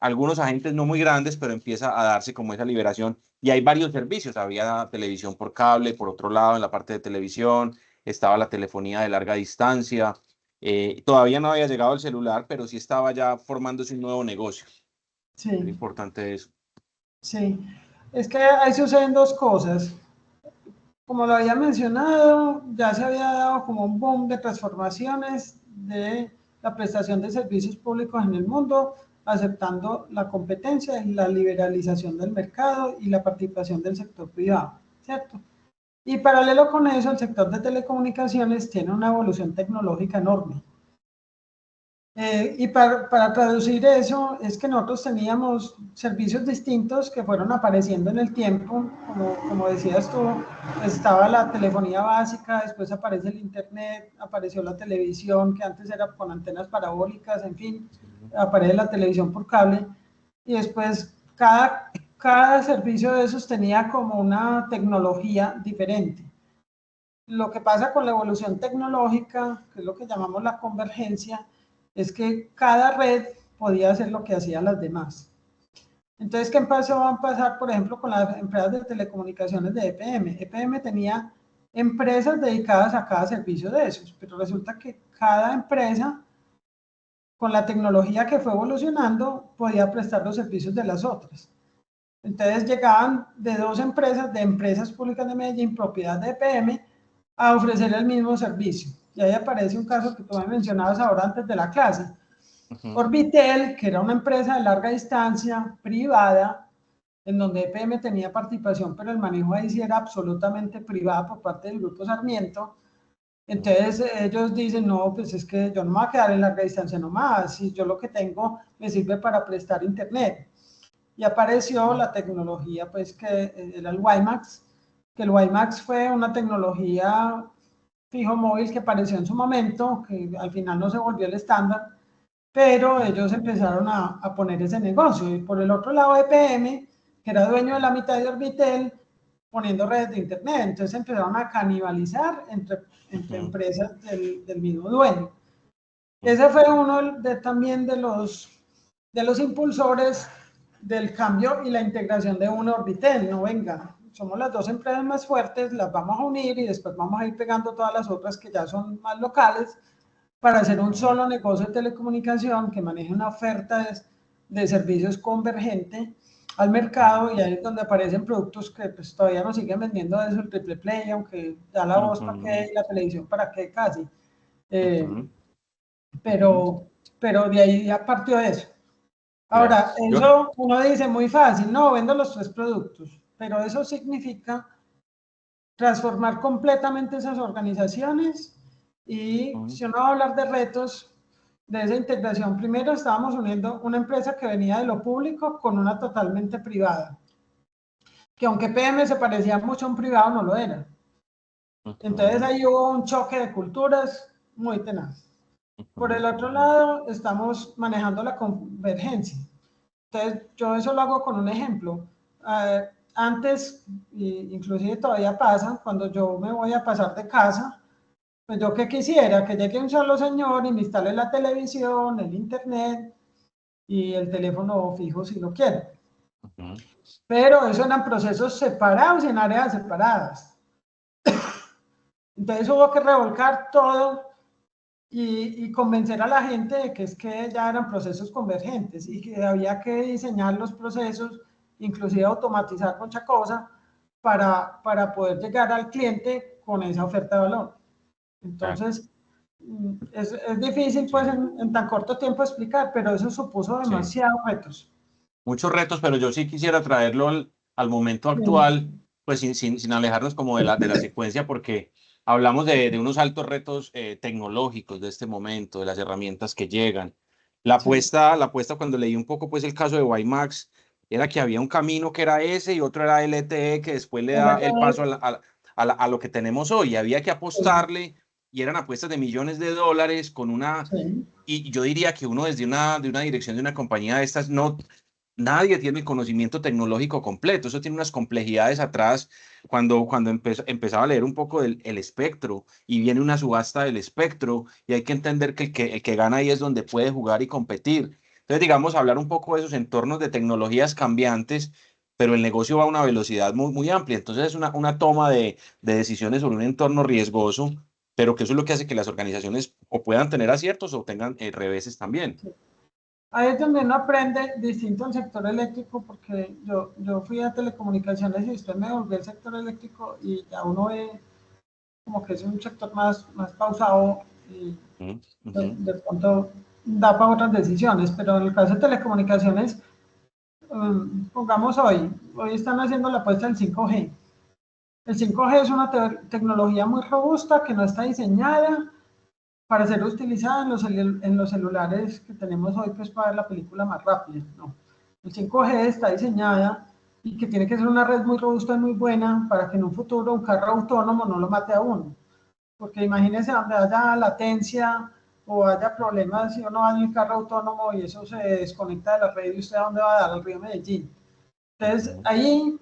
algunos agentes no muy grandes, pero empieza a darse como esa liberación. Y hay varios servicios. Había televisión por cable, por otro lado, en la parte de televisión, estaba la telefonía de larga distancia. Todavía no había llegado el celular, pero sí estaba ya formándose un nuevo negocio. Es Sí, importante eso. sí. Es que ahí suceden dos cosas. Como lo había mencionado, ya se había dado como un boom de transformaciones de la prestación de servicios públicos en el mundo, aceptando la competencia y la liberalización del mercado y la participación del sector privado, ¿cierto? Y paralelo con eso, el sector de telecomunicaciones tiene una evolución tecnológica enorme. Y para traducir eso, es que nosotros teníamos servicios distintos que fueron apareciendo en el tiempo, como decías tú, pues estaba la telefonía básica, después aparece el internet, apareció la televisión, que antes era con antenas parabólicas, en fin, aparece la televisión por cable, y después cada cada servicio de esos tenía como una tecnología diferente. Lo que pasa con la evolución tecnológica, que es lo que llamamos la convergencia, es que cada red podía hacer lo que hacían las demás. Entonces, ¿qué empezó a pasar, por ejemplo, con las empresas de telecomunicaciones de EPM? EPM tenía empresas dedicadas a cada servicio de esos, pero resulta que cada empresa, con la tecnología que fue evolucionando, podía prestar los servicios de las otras. Entonces llegaban de dos empresas, de Empresas Públicas de Medellín, propiedad de EPM, a ofrecer el mismo servicio. Y ahí aparece un caso que tú me mencionabas ahora antes de la clase. Orbitel, que era una empresa de larga distancia, privada, en donde EPM tenía participación, pero el manejo ahí sí era absolutamente privado por parte del Grupo Sarmiento. Entonces ellos dicen, no, pues es que yo no me voy a quedar en larga distancia nomás, si yo lo que tengo me sirve para prestar internet. Y apareció la tecnología, pues que era el WiMAX, que el WiMAX fue una tecnología fijo móvil que apareció en su momento, que al final no se volvió el estándar, pero ellos empezaron a poner ese negocio. Y por el otro lado, EPM, que era dueño de la mitad de Orbitel, poniendo redes de internet. Entonces empezaron a canibalizar entre empresas del mismo dueño. Ese fue uno también de los impulsores del cambio y la integración de una Orbitel. No, venga, somos las dos empresas más fuertes, las vamos a unir y después vamos a ir pegando todas las otras que ya son más locales para hacer un solo negocio de telecomunicación que maneje una oferta de servicios convergente al mercado, y ahí es donde aparecen productos que pues todavía nos siguen vendiendo eso, el triple play, aunque ya la voz para qué y la televisión para qué casi. Pero de ahí ya partió eso. Ahora, eso uno dice muy fácil, no, vendo los tres productos, pero eso significa transformar completamente esas organizaciones. Y si uno va a hablar de retos de esa integración, primero estábamos uniendo una empresa que venía de lo público con una totalmente privada, que aunque PM se parecía mucho a un privado, no lo era. Entonces ahí hubo un choque de culturas muy tenaz. Por el otro lado, estamos manejando la convergencia. Entonces, yo eso lo hago con un ejemplo. Antes, inclusive todavía pasa, cuando yo me voy a pasar de casa, pues yo que quisiera que llegue un solo señor y me instale la televisión, el internet y el teléfono fijo si lo quiero. Pero eso eran procesos separados y en áreas separadas. Entonces hubo que revolcar todo y convencer a la gente de que es que ya eran procesos convergentes y que había que diseñar los procesos, inclusive automatizar mucha cosa para poder llegar al cliente con esa oferta de valor. Entonces, es difícil pues en tan corto tiempo explicar, pero eso supuso demasiados retos. Muchos retos, pero yo sí quisiera traerlo al momento actual, pues sin alejarnos como de la secuencia, porque hablamos de unos altos retos tecnológicos de este momento, de las herramientas que llegan. La apuesta cuando leí un poco pues el caso de WiMAX, era que había un camino que era ese y otro era LTE, que después le da el paso a lo que tenemos hoy. Había que apostarle y eran apuestas de millones de dólares con una... Y yo diría que uno desde una dirección de una compañía de estas nadie tiene el conocimiento tecnológico completo, eso tiene unas complejidades atrás. Cuando empezaba a leer un poco del espectro y viene una subasta del espectro y hay que entender que el que gana ahí es donde puede jugar y competir. Entonces, digamos, hablar un poco de esos entornos de tecnologías cambiantes, pero el negocio va a una velocidad muy, muy amplia. Entonces, es una toma de decisiones sobre un entorno riesgoso, pero que eso es lo que hace que las organizaciones o puedan tener aciertos o tengan reveses también. Ahí es donde uno aprende distinto al sector eléctrico, porque yo fui a telecomunicaciones y después me volví al sector eléctrico y ya uno ve como que es un sector más pausado y de pronto da para otras decisiones, pero en el caso de telecomunicaciones, pongamos hoy están haciendo la apuesta del 5G. El 5G es una tecnología muy robusta que no está diseñada para ser utilizada en los celulares que tenemos hoy, pues para ver la película más rápida, ¿no? El 5G está diseñada y que tiene que ser una red muy robusta y muy buena para que en un futuro un carro autónomo no lo mate a uno. Porque imagínense donde haya latencia o haya problemas si uno va en el carro autónomo y eso se desconecta de la red y usted a dónde va a dar, al río Medellín. Entonces, ahí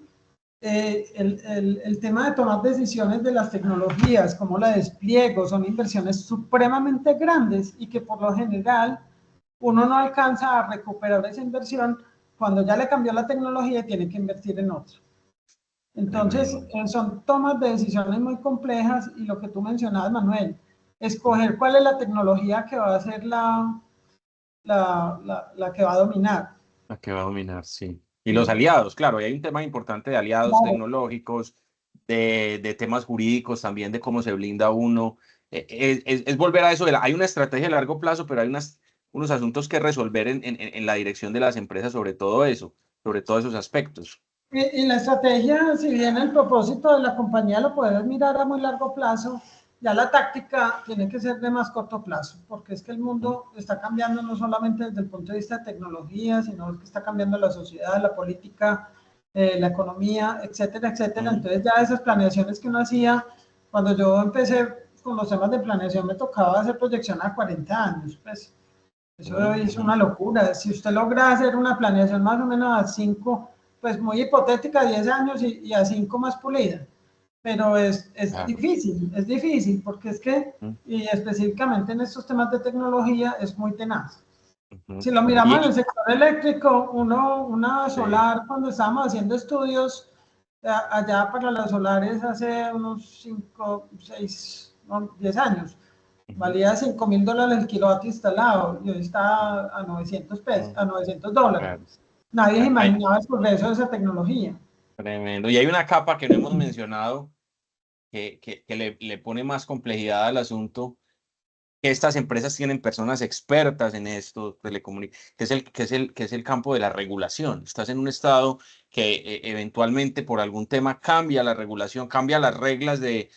el tema de tomar decisiones de las tecnologías, cómo la despliego, son inversiones supremamente grandes y que por lo general uno no alcanza a recuperar esa inversión cuando ya le cambió la tecnología y tiene que invertir en otra. Entonces, son tomas de decisiones muy complejas y lo que tú mencionabas, Manuel, escoger cuál es la tecnología que va a ser la que va a dominar. La que va a dominar, sí. Y los aliados, claro, y hay un tema importante de aliados Claro. tecnológicos, de temas jurídicos también, de cómo se blinda uno. Es volver a eso, hay una estrategia a largo plazo, pero hay unos asuntos que resolver en la dirección de las empresas sobre todo eso, sobre todos esos aspectos. Y la estrategia, si bien el propósito de la compañía lo puedes mirar a muy largo plazo, ya la táctica tiene que ser de más corto plazo, porque es que el mundo está cambiando no solamente desde el punto de vista de tecnología, sino que está cambiando la sociedad, la política, la economía, etcétera, etcétera. Entonces ya esas planeaciones que uno hacía, cuando yo empecé con los temas de planeación, me tocaba hacer proyección a 40 años, pues eso es una locura. Si usted logra hacer una planeación más o menos a 5, pues muy hipotética, 10 años y a 5 más pulida. Pero es difícil, porque es que, y específicamente en estos temas de tecnología, es muy tenaz. Si lo miramos en el sector eléctrico, una solar, cuando estábamos haciendo estudios allá para las solares hace unos 5, 6, 10 años, valía $5,000 el kilovatio instalado y hoy está a 900 pesos, a $900. Nadie imaginaba el progreso de esa tecnología. Tremendo. Y hay una capa que no hemos mencionado que le pone más complejidad al asunto, que estas empresas tienen personas expertas en esto, que es el campo de la regulación. Estás en un estado que eventualmente por algún tema cambia la regulación, cambia las reglas de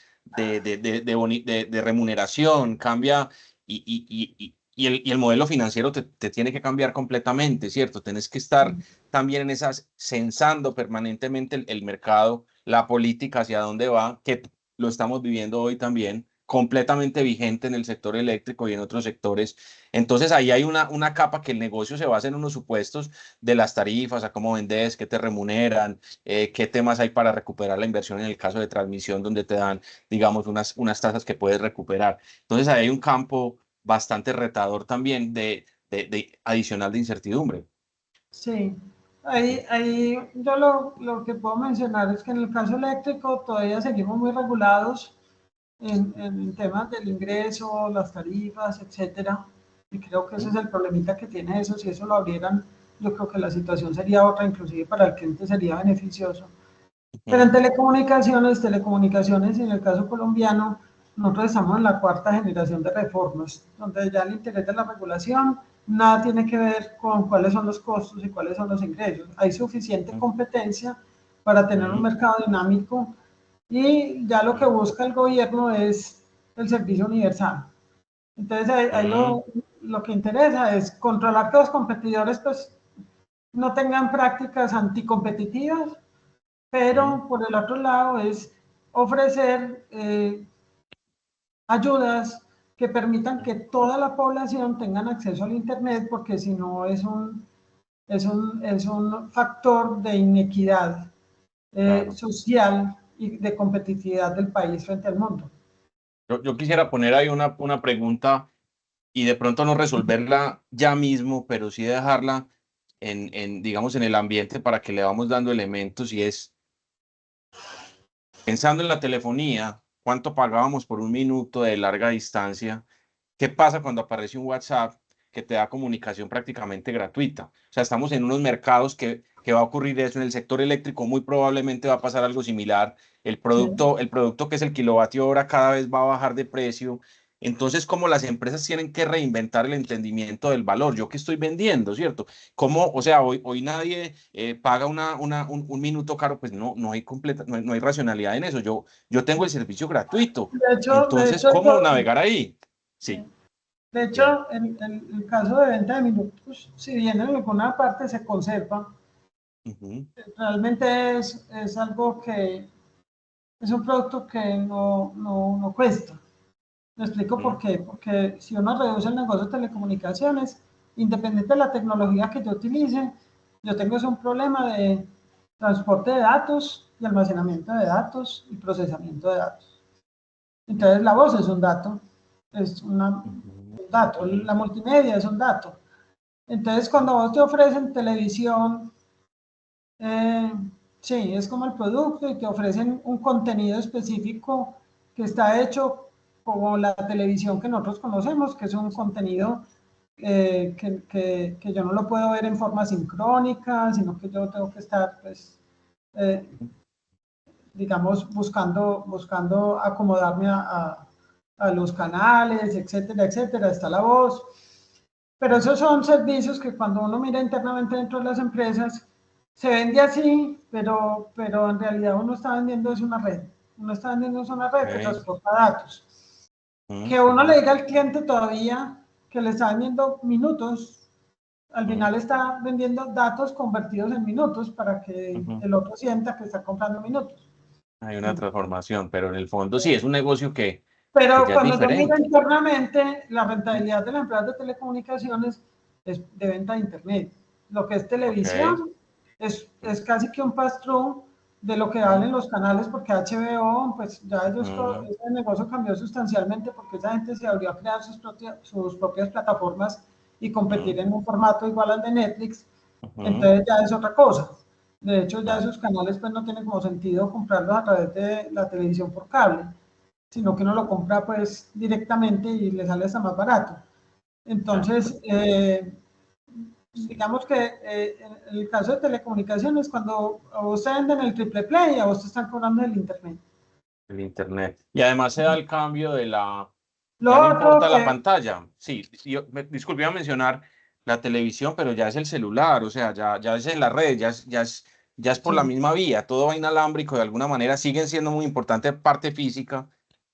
remuneración, cambia y el modelo financiero te tiene que cambiar completamente, ¿cierto? Tienes que estar también en esas, censando permanentemente el mercado, la política hacia dónde va, que lo estamos viviendo hoy también, completamente vigente en el sector eléctrico y en otros sectores. Entonces ahí hay una capa que el negocio se basa en unos supuestos de las tarifas, a cómo vendes, qué te remuneran, qué temas hay para recuperar la inversión en el caso de transmisión, donde te dan, digamos, unas tasas que puedes recuperar. Entonces ahí hay un campo bastante retador también de adicional de incertidumbre. Sí, ahí yo lo que puedo mencionar es que en el caso eléctrico todavía seguimos muy regulados en temas del ingreso, las tarifas, etcétera. Y creo que ese es el problemita que tiene eso. Si eso lo abrieran, yo creo que la situación sería otra, inclusive para el cliente sería beneficioso. Pero en telecomunicaciones, y en el caso colombiano, nosotros estamos en la cuarta generación de reformas, donde ya el interés de la regulación nada tiene que ver con cuáles son los costos y cuáles son los ingresos. Hay suficiente competencia para tener un mercado dinámico y ya lo que busca el gobierno es el servicio universal. Entonces ahí lo que interesa es controlar que los competidores pues no tengan prácticas anticompetitivas, pero por el otro lado es ofrecer ayudas que permitan que toda la población tenga acceso al Internet, porque si no es un factor de inequidad social y de competitividad del país frente al mundo. Yo quisiera poner ahí una pregunta y de pronto no resolverla ya mismo, pero sí dejarla digamos, en el ambiente para que le vamos dando elementos y es, pensando en la telefonía, ¿cuánto pagábamos por un minuto de larga distancia? ¿Qué pasa cuando aparece un WhatsApp que te da comunicación prácticamente gratuita? O sea, estamos en unos mercados que va a ocurrir eso. En el sector eléctrico muy probablemente va a pasar algo similar. El producto que es el kilovatio hora cada vez va a bajar de precio. Entonces, como las empresas tienen que reinventar el entendimiento del valor, yo que estoy vendiendo, ¿cierto? Como, o sea, hoy nadie paga un minuto caro, pues no hay racionalidad en eso. Yo tengo el servicio gratuito. De Entonces, hecho, ¿cómo navegar ahí? Sí. de Bien. hecho, en el caso de venta de minutos, si bien en alguna parte se conserva, realmente es algo que es un producto que no cuesta. Me explico por qué. Porque si uno reduce el negocio de telecomunicaciones, independiente de la tecnología que yo utilice, yo tengo un problema transporte de datos y almacenamiento de datos y procesamiento de datos. Entonces la voz es un dato, es un dato, la multimedia es un dato. Entonces cuando vos te ofrecen televisión, sí, es como el producto y te ofrecen un contenido específico que está hecho como la televisión que nosotros conocemos, que es un contenido que yo no lo puedo ver en forma sincrónica, sino que yo tengo que estar, pues, digamos, buscando acomodarme a los canales, etcétera, etcétera, está la voz. Pero esos son servicios que cuando uno mira internamente dentro de las empresas, se vende así, pero en realidad uno está vendiendo es una red. Uno está vendiendo es una red que transporta datos. Que uno le diga al cliente todavía que le está vendiendo minutos, al final está vendiendo datos convertidos en minutos para que el otro sienta que está comprando minutos. Hay una transformación, pero en el fondo sí, es un negocio que Pero ya es cuando yo miro diferente. internamente, la rentabilidad de la empresa de telecomunicaciones es de venta de Internet. Lo que es Ok. televisión es casi que un pass-through de lo que valen los canales, porque HBO, pues ya ellos, ese negocio cambió sustancialmente porque esa gente se abrió a crear sus propias plataformas y competir en un formato igual al de Netflix, entonces ya es otra cosa. De hecho, ya esos canales pues no tienen como sentido comprarlos a través de la televisión por cable, sino que uno lo compra pues directamente y le sale hasta más barato. Entonces, digamos que en el caso de telecomunicaciones, cuando a vos te venden el triple play, a vos te están cobrando el internet. El internet. Y además se da el cambio de Lo ya no otro importa la que, pantalla. Sí, disculpe, iba a mencionar la televisión, pero ya es el celular, o sea, ya es en la red, ya es por la sí, misma vía, todo va inalámbrico, de alguna manera siguen siendo muy importante parte física,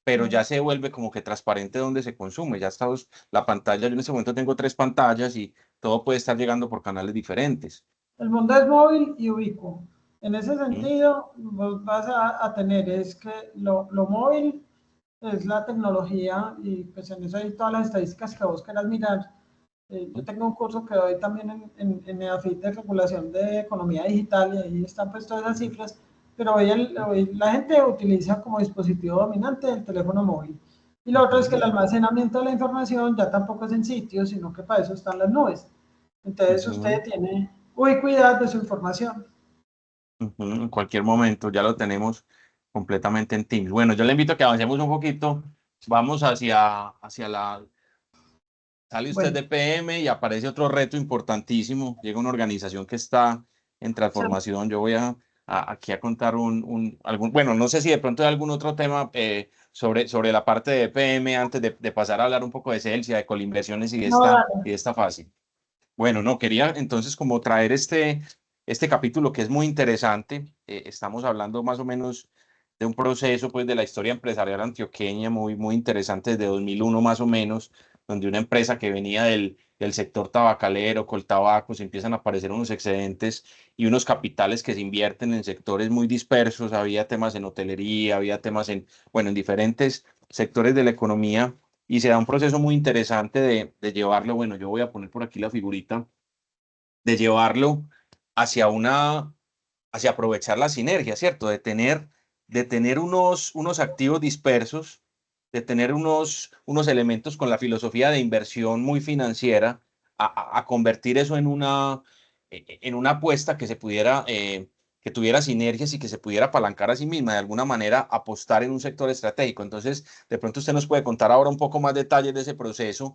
pero ya se vuelve como que transparente donde se consume. Ya está la pantalla, yo en este momento tengo 3 pantallas y todo puede estar llegando por canales diferentes. el mundo es móvil y ubicuo. En ese ¿Mm? sentido, vos vas a tener es que lo móvil es la tecnología y pues en eso hay todas las estadísticas que vos quieras mirar. Yo ¿Mm? tengo un curso que doy también en EAFIT de regulación de economía digital y ahí están pues todas las cifras, pero hoy la gente utiliza como dispositivo dominante el teléfono móvil. Y lo otro es que el Ujú, almacenamiento de la información ya tampoco es en sitio, sino que para eso están las nubes. Entonces usted ujú, tiene ubicuidad de su información. ujú. En cualquier momento ya lo tenemos completamente en Teams. Bueno, yo le invito a que avancemos un poquito. Vamos hacia sale usted Bueno, de PM y aparece otro reto importantísimo. Llega una organización que está en transformación. Yo voy aquí a contar bueno, no sé si de pronto hay algún otro tema sobre la parte de PM antes de pasar a hablar un poco de Celsia, de Colinversiones y de no, dale. esta fase. Bueno, no, quería entonces como traer este capítulo que es muy interesante. Estamos hablando más o menos de un proceso pues de la historia empresarial antioqueña muy interesante desde 2001 más o menos, donde una empresa que venía del sector tabacalero, coltabacos, empiezan a aparecer unos excedentes y unos capitales que se invierten en sectores muy dispersos. Había temas en hotelería, había temas bueno, en diferentes sectores de la economía y se da un proceso muy interesante de llevarlo, bueno, yo voy a poner por aquí la figurita, de llevarlo hacia hacia aprovechar la sinergia, ¿cierto? De tener unos activos dispersos, de tener unos elementos con la filosofía de inversión muy financiera, a convertir eso en una apuesta que se pudiera, que tuviera sinergias y que se pudiera apalancar a sí misma, de alguna manera apostar en un sector estratégico. Entonces, de pronto usted nos puede contar ahora un poco más detalles de ese proceso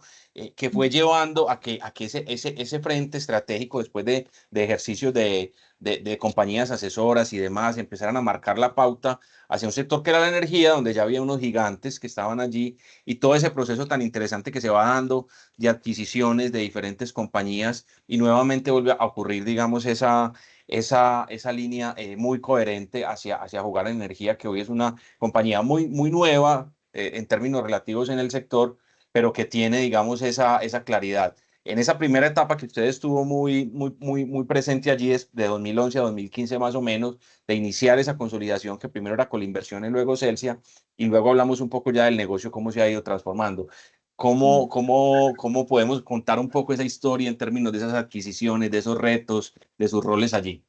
que fue llevando a que ese frente estratégico, después de ejercicios de compañías asesoras y demás, empezaran a marcar la pauta hacia un sector que era la energía, donde ya había unos gigantes que estaban allí y todo ese proceso tan interesante que se va dando de adquisiciones de diferentes compañías y nuevamente vuelve a ocurrir, digamos, esa línea muy coherente hacia jugar en energía, que hoy es una compañía muy nueva en términos relativos en el sector, pero que tiene, digamos, esa claridad. En esa primera etapa que usted estuvo muy presente allí, es de 2011 a 2015 más o menos, de iniciar esa consolidación que primero era Colinversiones y luego Celsia, y luego hablamos un poco ya del negocio, cómo se ha ido transformando. ¿Cómo podemos contar un poco esa historia en términos de esas adquisiciones, de esos retos, de sus roles allí?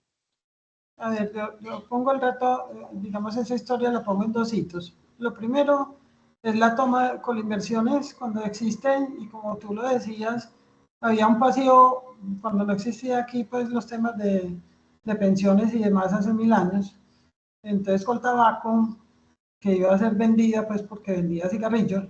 a ver, yo pongo el reto, digamos, esa historia la pongo en dos hitos. Lo primero es la toma de colinversiones cuando existen, y como tú lo decías, había un pasivo cuando no existía aquí, pues los temas de pensiones y demás hace 1000 años. Entonces Coltabaco, que iba a ser vendida, pues porque vendía cigarrillos,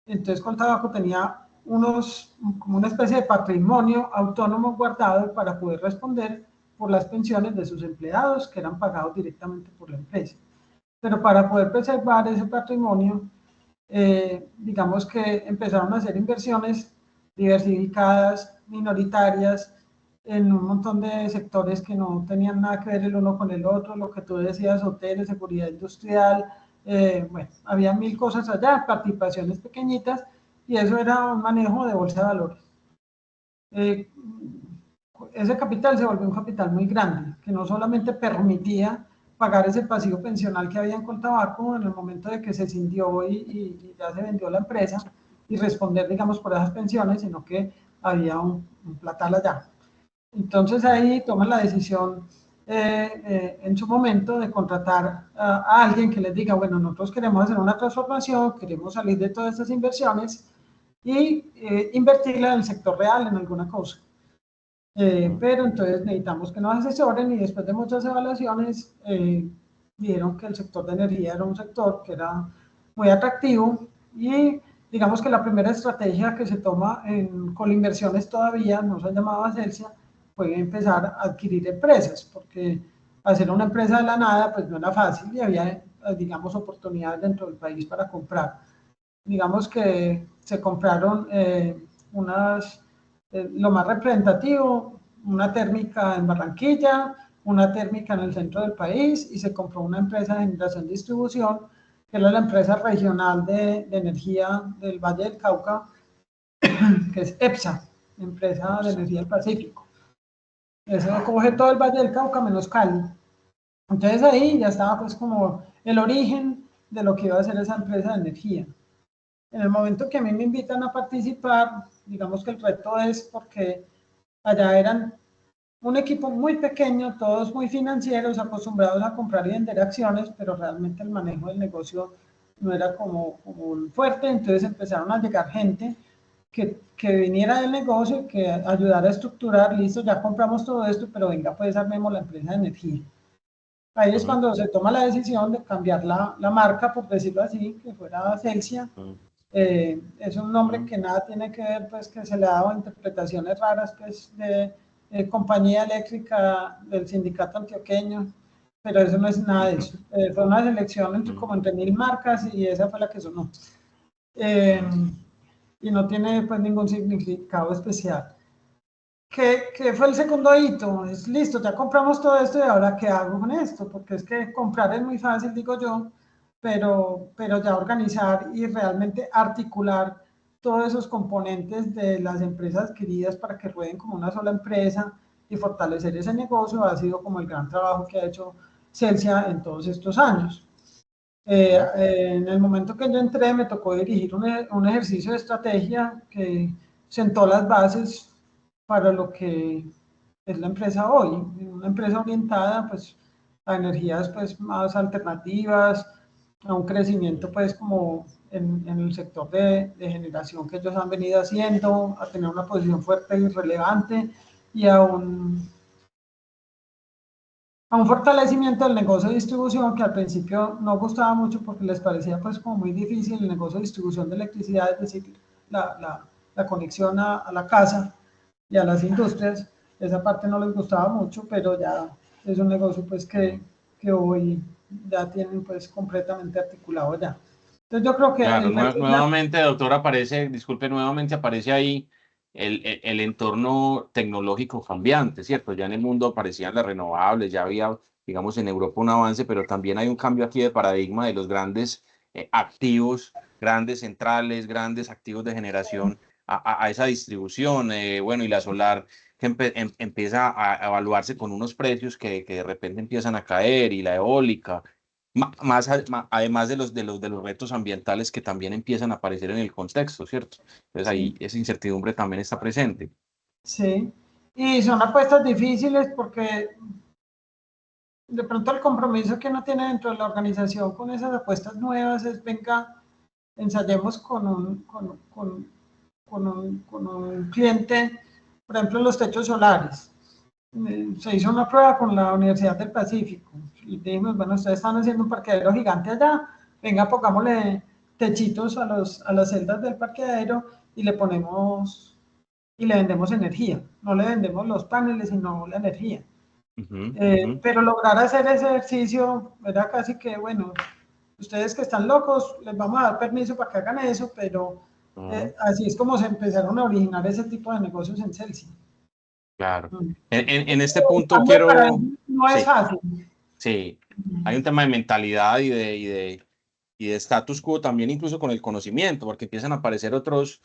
entonces Coltabaco tenía como una especie de patrimonio autónomo guardado para poder responder por las pensiones de sus empleados, que eran pagados directamente por la empresa. Pero para poder preservar ese patrimonio, digamos que empezaron a hacer inversiones diversificadas, minoritarias, en un montón de sectores que no tenían nada que ver el uno con el otro, lo que tú decías, hoteles, seguridad industrial, bueno, había 1000 cosas allá, participaciones pequeñitas, y eso era un manejo de bolsa de valores. Eh, Ese capital se volvió un capital muy grande, que no solamente permitía pagar ese pasivo pensional que había en Coltabaco en el momento de que se cindió y ya se vendió la empresa, y responder, digamos, por esas pensiones, sino que había un platal allá. Entonces ahí toman la decisión en su momento de contratar a alguien que les diga, bueno, nosotros queremos hacer una transformación, queremos salir de todas estas inversiones y invertirla en el sector real, en alguna cosa. Pero entonces necesitamos que nos asesoren, y después de muchas evaluaciones vieron que el sector de energía era un sector que era muy atractivo, y digamos que la primera estrategia que se toma en Colinversiones, todavía no se llamaba Celsia, fue empezar a adquirir empresas, porque hacer una empresa de la nada pues no era fácil, y había, digamos, oportunidades dentro del país para comprar. Digamos que se compraron lo más representativo, una térmica en Barranquilla, una térmica en el centro del país, y se compró una empresa de generación y distribución, que era la empresa regional de energía del Valle del Cauca, que es EPSA, Empresa de Energía del Pacífico. Eso coge todo el Valle del Cauca menos Cali. Entonces ahí ya estaba pues como el origen de lo que iba a ser esa empresa de energía. En el momento que a mí me invitan a participar, digamos que el reto es porque allá eran un equipo muy pequeño, todos muy financieros, acostumbrados a comprar y vender acciones, pero realmente el manejo del negocio no era como fuerte. Entonces empezaron a llegar gente que viniera del negocio, que ayudara a estructurar, listo, ya compramos todo esto, pero venga, pues armemos la empresa de energía. Ahí es cuando se toma la decisión de cambiar la marca, por decirlo así, que fuera Celsia. Es un nombre que nada tiene que ver, pues que se le ha dado interpretaciones raras, pues de compañía eléctrica del sindicato antioqueño, pero eso no es nada de eso. Fue una selección como entre 1000 marcas, y esa fue la que sonó. Y no tiene pues ningún significado especial. ¿Qué fue el segundo hito? Es listo, ya compramos todo esto, y ahora ¿qué hago con esto? Porque es que comprar es muy fácil, digo yo, pero ya organizar y realmente articular todos esos componentes de las empresas adquiridas para que rueden como una sola empresa y fortalecer ese negocio ha sido como el gran trabajo que ha hecho Celsia en todos estos años. En el momento que yo entré me tocó dirigir un ejercicio de estrategia que sentó las bases para lo que es la empresa hoy, una empresa orientada pues a energías pues más alternativas, a un crecimiento pues como en el sector de generación que ellos han venido haciendo, a tener una posición fuerte y relevante, y a un fortalecimiento del negocio de distribución, que al principio no gustaba mucho porque les parecía pues como muy difícil el negocio de distribución de electricidad, es decir, la conexión a la casa y a las industrias. Esa parte no les gustaba mucho, pero ya es un negocio pues que hoy ya tienen pues completamente articulado ya. Entonces yo creo que Claro, el reto es nuevamente, doctor, aparece, disculpe, nuevamente aparece ahí el entorno tecnológico cambiante, ¿cierto? Ya en el mundo aparecían las renovables, ya había, digamos, en Europa un avance, pero también hay un cambio aquí de paradigma de los grandes activos, grandes centrales, grandes activos de generación a esa distribución. Bueno, y la solar que empieza a evaluarse con unos precios que de repente empiezan a caer, y la eólica. Además de los retos ambientales que también empiezan a aparecer en el contexto, ¿cierto? Entonces sí, ahí esa incertidumbre también está presente. sí, y son apuestas difíciles porque de pronto el compromiso que uno tiene dentro de la organización con esas apuestas nuevas es, venga, ensayemos con un cliente, por ejemplo, los techos solares. Se hizo una prueba con la Universidad del Pacífico y dijimos, bueno, ustedes están haciendo un parqueadero gigante allá, venga, pongámosle techitos a las celdas del parqueadero y le ponemos y le vendemos energía. No le vendemos los paneles, sino la energía. Pero lograr hacer ese ejercicio era casi que, bueno, ustedes que están locos, les vamos a dar permiso para que hagan eso, pero así es como se empezaron a originar ese tipo de negocios en Celsius. Claro. En este punto no es fácil. Sí, hay un tema de mentalidad y de status quo también, incluso con el conocimiento, porque empiezan a aparecer otros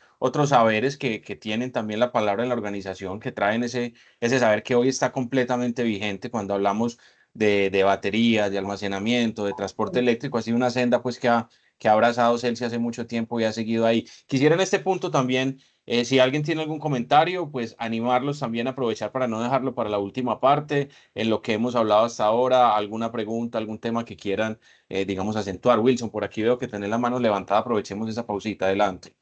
saberes que tienen también la palabra en la organización, que traen ese saber que hoy está completamente vigente cuando hablamos de baterías, de almacenamiento, de transporte eléctrico. Ha sido una senda pues que ha abrazado Celsius hace mucho tiempo y ha seguido ahí. Quisiera en este punto también, si alguien tiene algún comentario, pues animarlos también a aprovechar para no dejarlo para la última parte, en lo que hemos hablado hasta ahora, alguna pregunta, algún tema que quieran, digamos, acentuar. Wilson, por aquí veo que tenés la mano levantada, aprovechemos esa pausita, adelante.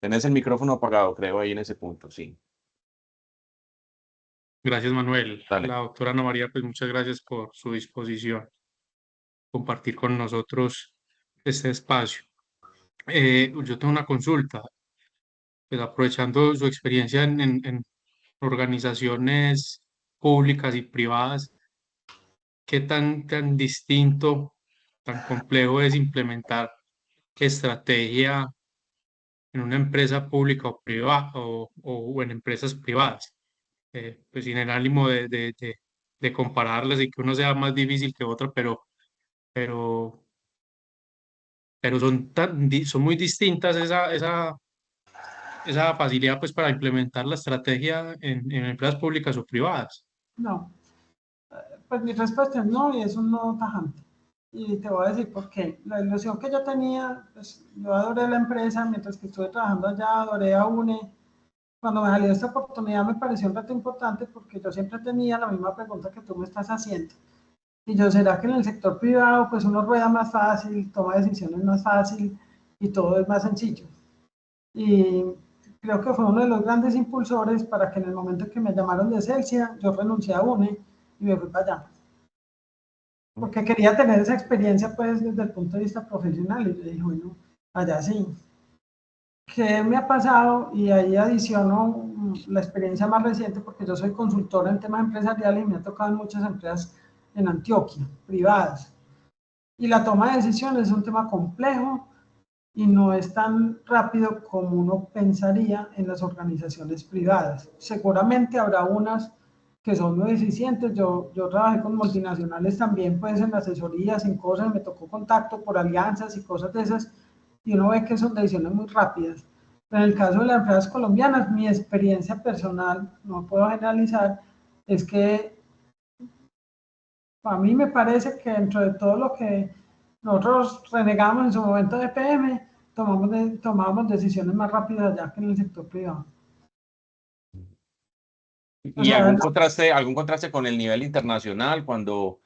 Tenés el micrófono apagado, creo, ahí en ese punto, sí. Gracias, Manuel. Dale. La doctora Ana María, pues muchas gracias por su disposición, compartir con nosotros este espacio. Yo tengo una consulta, pues aprovechando su experiencia en organizaciones públicas y privadas, ¿qué tan distinto, tan complejo es implementar estrategia en una empresa pública o privada o en empresas privadas? Pues sin el ánimo de compararlas y que uno sea más difícil que otro, pero, pero son muy distintas esa facilidad pues para implementar la estrategia en empresas públicas o privadas. No, pues mi respuesta es no y es un no tajante. Y te voy a decir por qué. La ilusión que yo tenía, pues yo adoré la empresa, mientras que estuve trabajando allá, adoré a UNE. Cuando me salió esta oportunidad me pareció un reto importante porque yo siempre tenía la misma pregunta que tú me estás haciendo. Y yo, ¿será que en el sector privado pues uno rueda más fácil, toma decisiones más fácil y todo es más sencillo? Y creo que fue uno de los grandes impulsores para que en el momento que me llamaron de Celsius, yo renuncié a UNE y me fui para allá. Porque quería tener esa experiencia pues desde el punto de vista profesional y yo dije, bueno, allá sí. ¿Qué me ha pasado? Y ahí adiciono la experiencia más reciente porque yo soy consultora en temas empresariales y me ha tocado en muchas empresas en Antioquia, privadas. Y la toma de decisiones es un tema complejo y no es tan rápido como uno pensaría en las organizaciones privadas. Seguramente habrá unas que son muy eficientes. Yo trabajé con multinacionales también, pues en asesorías, en cosas, me tocó contacto por alianzas y cosas de esas, y uno ve que son decisiones muy rápidas. Pero en el caso de las empresas colombianas, mi experiencia personal, no puedo generalizar, es que a mí me parece que dentro de todo lo que nosotros renegamos en su momento de PM, tomamos decisiones más rápidas allá que en el sector privado. ¿Y algún contraste con el nivel internacional cuando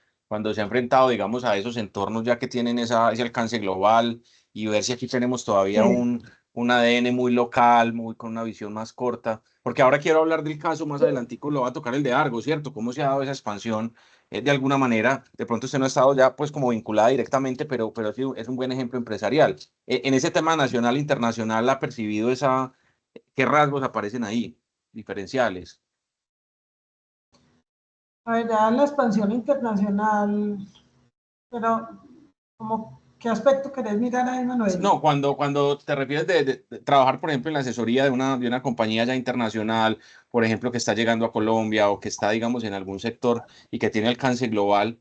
se ha enfrentado, digamos, a esos entornos ya que tienen ese alcance global y ver si aquí tenemos todavía un ADN muy local, con una visión más corta? Porque ahora quiero hablar del caso, más adelantico lo va a tocar el de Argo, ¿cierto? ¿Cómo se ha dado esa expansión? De alguna manera, de pronto usted no ha estado ya pues como vinculada directamente, pero es un buen ejemplo empresarial. En ese tema nacional e internacional, ¿ha percibido qué rasgos aparecen ahí, diferenciales? A ver, ya la expansión internacional, pero como, ¿qué aspecto querés mirar ahí, Manuel? No, cuando te refieres de trabajar, por ejemplo, en la asesoría de una compañía ya internacional, por ejemplo, que está llegando a Colombia o que está, digamos, en algún sector y que tiene alcance global,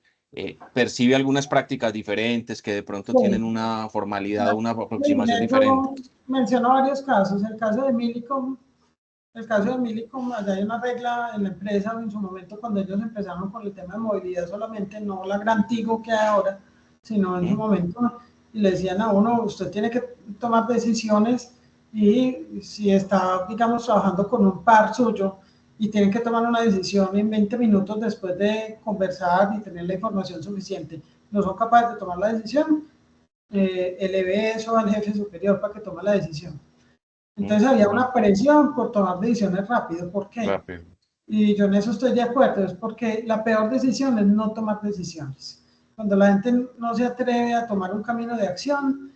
percibe algunas prácticas diferentes que de pronto tienen una formalidad o una aproximación diferente. Menciono varios casos. El caso de Milicom, allá hay una regla en la empresa en su momento cuando ellos empezaron con el tema de movilidad solamente, no la gran Tigo que hay ahora, sino en su momento, y le decían a uno, usted tiene que tomar decisiones y si está, digamos, trabajando con un par suyo y tienen que tomar una decisión en 20 minutos después de conversar y tener la información suficiente. No son capaces de tomar la decisión, eleve eso al jefe superior para que tome la decisión. Entonces había una presión por tomar decisiones rápido. ¿Por qué? Rápido. Y yo en eso estoy de acuerdo, es porque la peor decisión es no tomar decisiones. Cuando la gente no se atreve a tomar un camino de acción,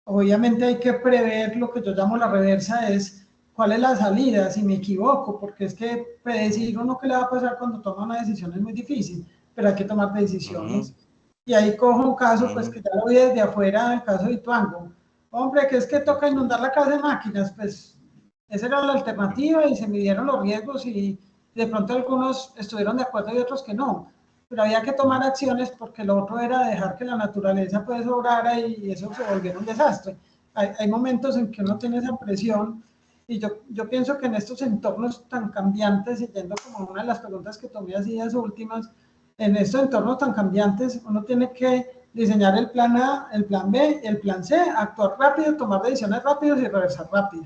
obviamente hay que prever lo que yo llamo la reversa, es cuál es la salida si me equivoco, porque es que predecir uno qué le va a pasar cuando toma una decisión es muy difícil, pero hay que tomar decisiones. Y ahí cojo un caso, pues que ya lo vi desde afuera, el caso de Ituango. Hombre, que es que toca inundar la casa de máquinas, pues esa era la alternativa y se midieron los riesgos y de pronto algunos estuvieron de acuerdo y otros que no. Pero había que tomar acciones porque lo otro era dejar que la naturaleza pues obrara y eso se volviera un desastre. Hay momentos en que uno tiene esa presión y yo pienso que en estos entornos tan cambiantes, y yendo como una de las preguntas que tomé así las últimas, en estos entornos tan cambiantes uno tiene que diseñar el plan A, el plan B, el plan C, actuar rápido, tomar decisiones rápidas y reversar rápido.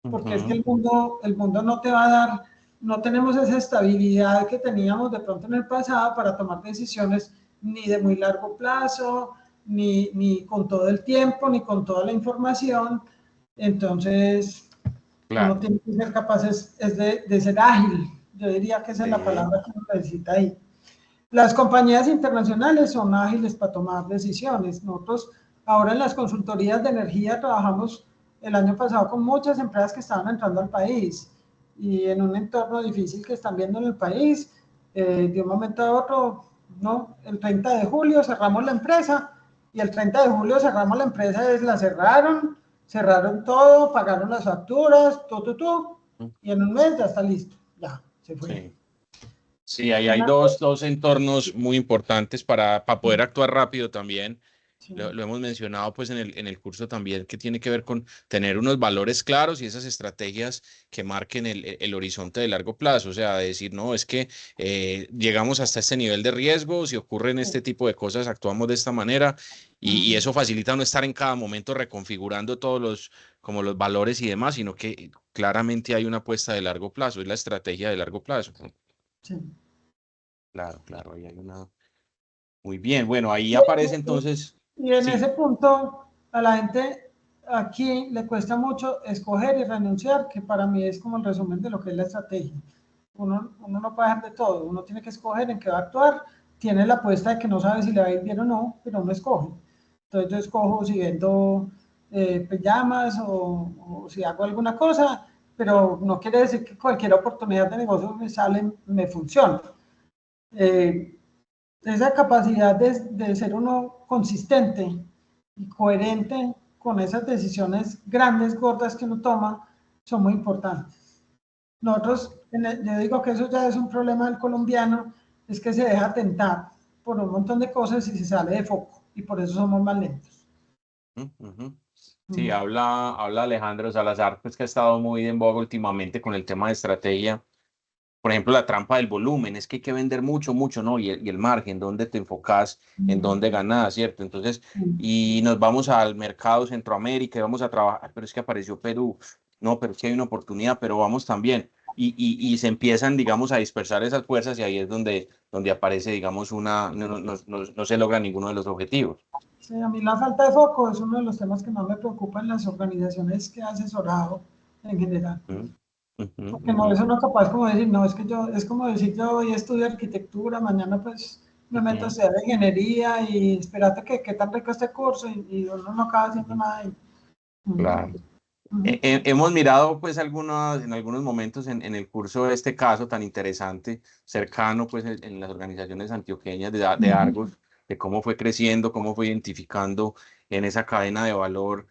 Porque es que el mundo no te va a dar, no tenemos esa estabilidad que teníamos de pronto en el pasado para tomar decisiones ni de muy largo plazo, ni con todo el tiempo, ni con toda la información. Entonces, Claro. uno tiene que ser capaz de ser ágil. Yo diría que esa es la palabra que uno necesita ahí. Las compañías internacionales son ágiles para tomar decisiones. Nosotros ahora en las consultorías de energía trabajamos el año pasado con muchas empresas que estaban entrando al país y en un entorno difícil que están viendo en el país, de un momento a otro, ¿no? El 30 de julio cerramos la empresa y el 30 de julio cerramos la empresa, la cerraron todo, pagaron las facturas, y en un mes ya está listo, ya, se fue. Sí. Sí, ahí hay dos entornos muy importantes para poder actuar rápido también. Sí. Lo hemos mencionado pues en el curso también, que tiene que ver con tener unos valores claros y esas estrategias que marquen el horizonte de largo plazo. O sea, decir, no, es que llegamos hasta este nivel de riesgo, si ocurren este tipo de cosas, actuamos de esta manera y eso facilita no estar en cada momento reconfigurando todos como los valores y demás, sino que claramente hay una apuesta de largo plazo, es la estrategia de largo plazo. Sí. Claro, claro, ahí hay una... Muy bien, bueno, ahí aparece entonces... Y en ese punto, a la gente aquí le cuesta mucho escoger y renunciar, que para mí es como el resumen de lo que es la estrategia. Uno no puede dejar de todo, uno tiene que escoger en qué va a actuar, tiene la apuesta de que no sabe si le va a ir bien o no, pero uno escoge. Entonces yo escojo si vendo pijamas o si hago alguna cosa, pero no quiere decir que cualquier oportunidad de negocio me sale, me funciona. Esa capacidad de ser uno consistente y coherente con esas decisiones grandes, gordas que uno toma, son muy importantes. Nosotros, yo digo que eso ya es un problema del colombiano, es que se deja tentar por un montón de cosas y se sale de foco, y por eso somos más lentos. Sí, habla Alejandro Salazar, pues que ha estado muy en boga últimamente con el tema de estrategia. Por ejemplo, la trampa del volumen, es que hay que vender mucho, ¿no? Y el margen, dónde te enfocas, en dónde ganas, ¿cierto? Entonces, y nos vamos al mercado Centroamérica y vamos a trabajar, pero es que apareció Perú, no, pero es que hay una oportunidad, pero vamos también. Y se empiezan, digamos, a dispersar esas fuerzas y ahí es donde aparece, digamos, no se logra ninguno de los objetivos. Sí, a mí la falta de foco es uno de los temas que más me preocupa en las organizaciones que he asesorado en general. Porque no es uno capaz como decir, no, es que es como decir, yo hoy estudio arquitectura, mañana pues me meto a estudiar ingeniería y espérate que qué tan rico este curso y uno no acaba haciendo nada ahí. Claro. Hemos mirado pues en algunos momentos en el curso este caso tan interesante, cercano pues en las organizaciones antioqueñas de Argos, de cómo fue creciendo, cómo fue identificando en esa cadena de valor,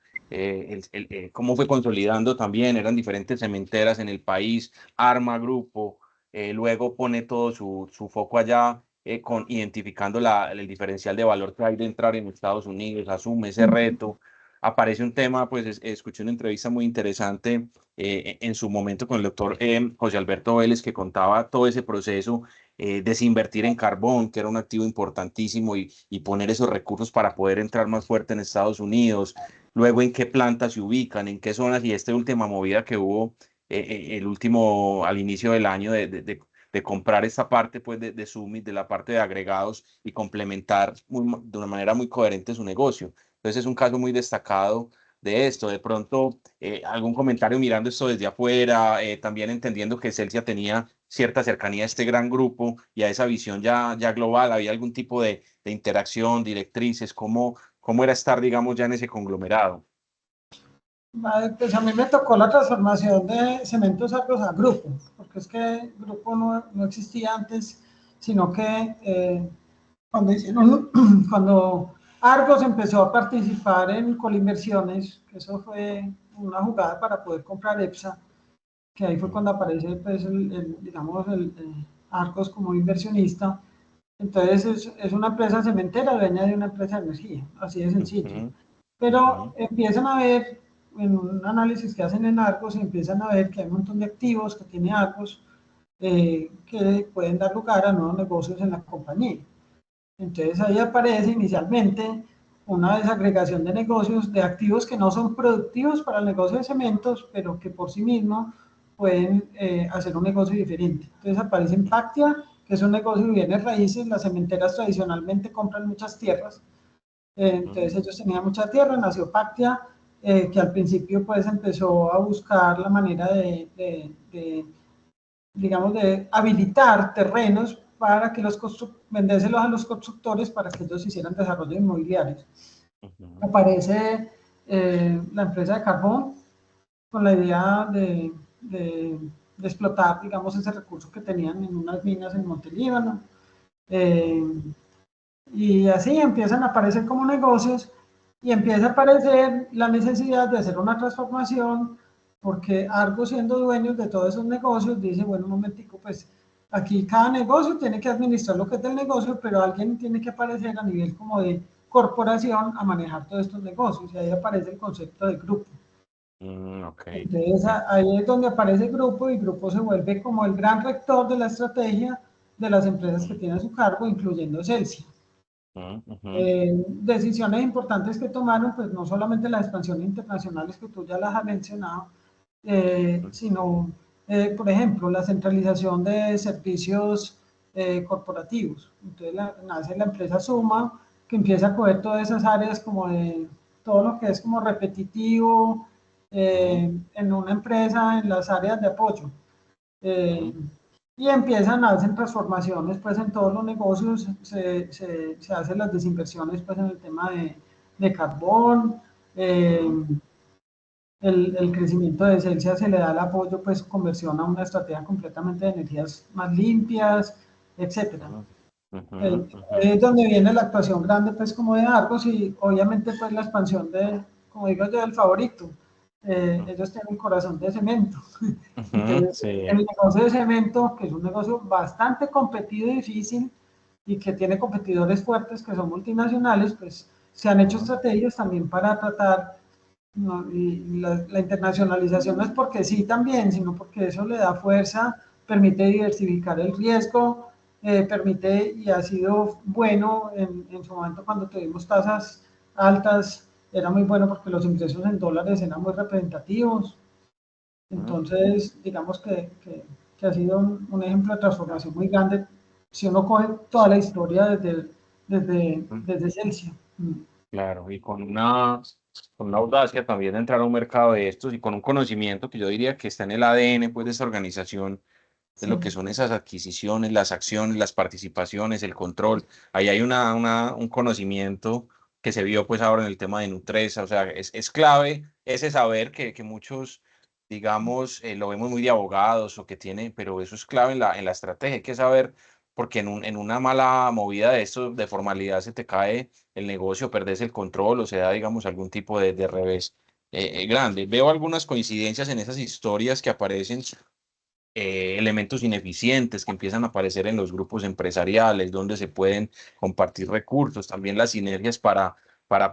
cómo fue consolidando también, eran diferentes cementeras en el país, arma grupo, luego pone todo su foco allá, identificando el diferencial de valor que hay de entrar en Estados Unidos, asume ese reto. Aparece un tema, pues escuché una entrevista muy interesante en su momento con el doctor José Alberto Vélez, que contaba todo ese proceso, desinvertir en carbón, que era un activo importantísimo, y poner esos recursos para poder entrar más fuerte en Estados Unidos, luego en qué plantas se ubican, en qué zonas, y esta última movida que hubo el último, al inicio del año, de comprar esta parte pues, de Summit, de la parte de agregados y complementar de una manera muy coherente su negocio. Entonces es un caso muy destacado de esto. De pronto, algún comentario mirando esto desde afuera, también entendiendo que Celsia tenía cierta cercanía a este gran grupo y a esa visión ya global. ¿Había algún tipo de interacción, directrices? ¿Cómo era estar, digamos, ya en ese conglomerado? Vale, pues a mí me tocó la transformación de Cementos Argos a Grupo, porque es que Grupo no existía antes, sino que cuando Argos empezó a participar en Colinversiones, que eso fue una jugada para poder comprar EPSA, que ahí fue cuando aparece pues, digamos, Argos como inversionista. Entonces es una empresa cementera dueña de una empresa de energía, así de sencillo. Pero empiezan a ver, en un análisis que hacen en Argos, empiezan a ver que hay un montón de activos que tiene Argos que pueden dar lugar a nuevos negocios en la compañía. Entonces ahí aparece inicialmente una desagregación de negocios, de activos que no son productivos para el negocio de cementos, pero que por sí mismos pueden hacer un negocio diferente. Entonces aparece Impactia, que es un negocio de bienes raíces. Las cementeras tradicionalmente compran muchas tierras, entonces ellos tenían mucha tierra, nació Pactia, que al principio pues empezó a buscar la manera digamos, de habilitar terrenos para que vendérselos a los constructores para que ellos hicieran desarrollo inmobiliario. Aparece la empresa de carbón con la idea de explotar, digamos, ese recurso que tenían en unas minas en Montelíbano. Y así empiezan a aparecer como negocios y empieza a aparecer la necesidad de hacer una transformación, porque Argos, siendo dueños de todos esos negocios, dice, bueno, un momentico, pues aquí cada negocio tiene que administrar lo que es del negocio, pero alguien tiene que aparecer a nivel como de corporación a manejar todos estos negocios, y ahí aparece el concepto de grupo. Entonces ahí es donde aparece el grupo, y grupo se vuelve como el gran rector de la estrategia de las empresas que tiene a su cargo, incluyendo Celsia. Decisiones importantes que tomaron, pues no solamente las expansiones internacionales que tú ya las has mencionado, sino, por ejemplo, la centralización de servicios corporativos. Entonces nace la empresa Suma, que empieza a coger todas esas áreas como de todo lo que es como repetitivo en una empresa, en las áreas de apoyo. Y empiezan a hacer transformaciones pues en todos los negocios, se hacen las desinversiones pues en el tema de carbón, el crecimiento de Celsia se le da el apoyo pues conversión a una estrategia completamente de energías más limpias, etcétera. Es donde viene la actuación grande pues como de Argos, y obviamente pues la expansión de, como digo yo, del favorito. Ellos tienen corazón de cemento. Entonces, el negocio de cemento, que es un negocio bastante competido y difícil, y que tiene competidores fuertes que son multinacionales, pues se han hecho estrategias también para tratar, ¿no? Y la internacionalización no es porque sí también, sino porque eso le da fuerza, permite diversificar el riesgo, permite, y ha sido bueno en su momento cuando tuvimos tasas altas, era muy bueno porque los ingresos en dólares eran muy representativos. Entonces, digamos que ha sido un ejemplo de transformación muy grande si uno coge toda la historia desde Celsia. Claro, y con una audacia también de entrar a un mercado de estos y con un conocimiento que yo diría que está en el ADN pues, de esta organización, de lo que son esas adquisiciones, las acciones, las participaciones, el control. Ahí hay un conocimiento que se vio pues ahora en el tema de Nutresa, o sea, es clave ese saber que muchos, digamos, lo vemos muy de abogados o que tiene, pero eso es clave en la estrategia, hay que saber, porque en una mala movida de esto, de formalidad, se te cae el negocio, perdés el control o se da, digamos, algún tipo de revés grande. Veo algunas coincidencias en esas historias que aparecen, elementos ineficientes que empiezan a aparecer en los grupos empresariales, donde se pueden compartir recursos, también las sinergias para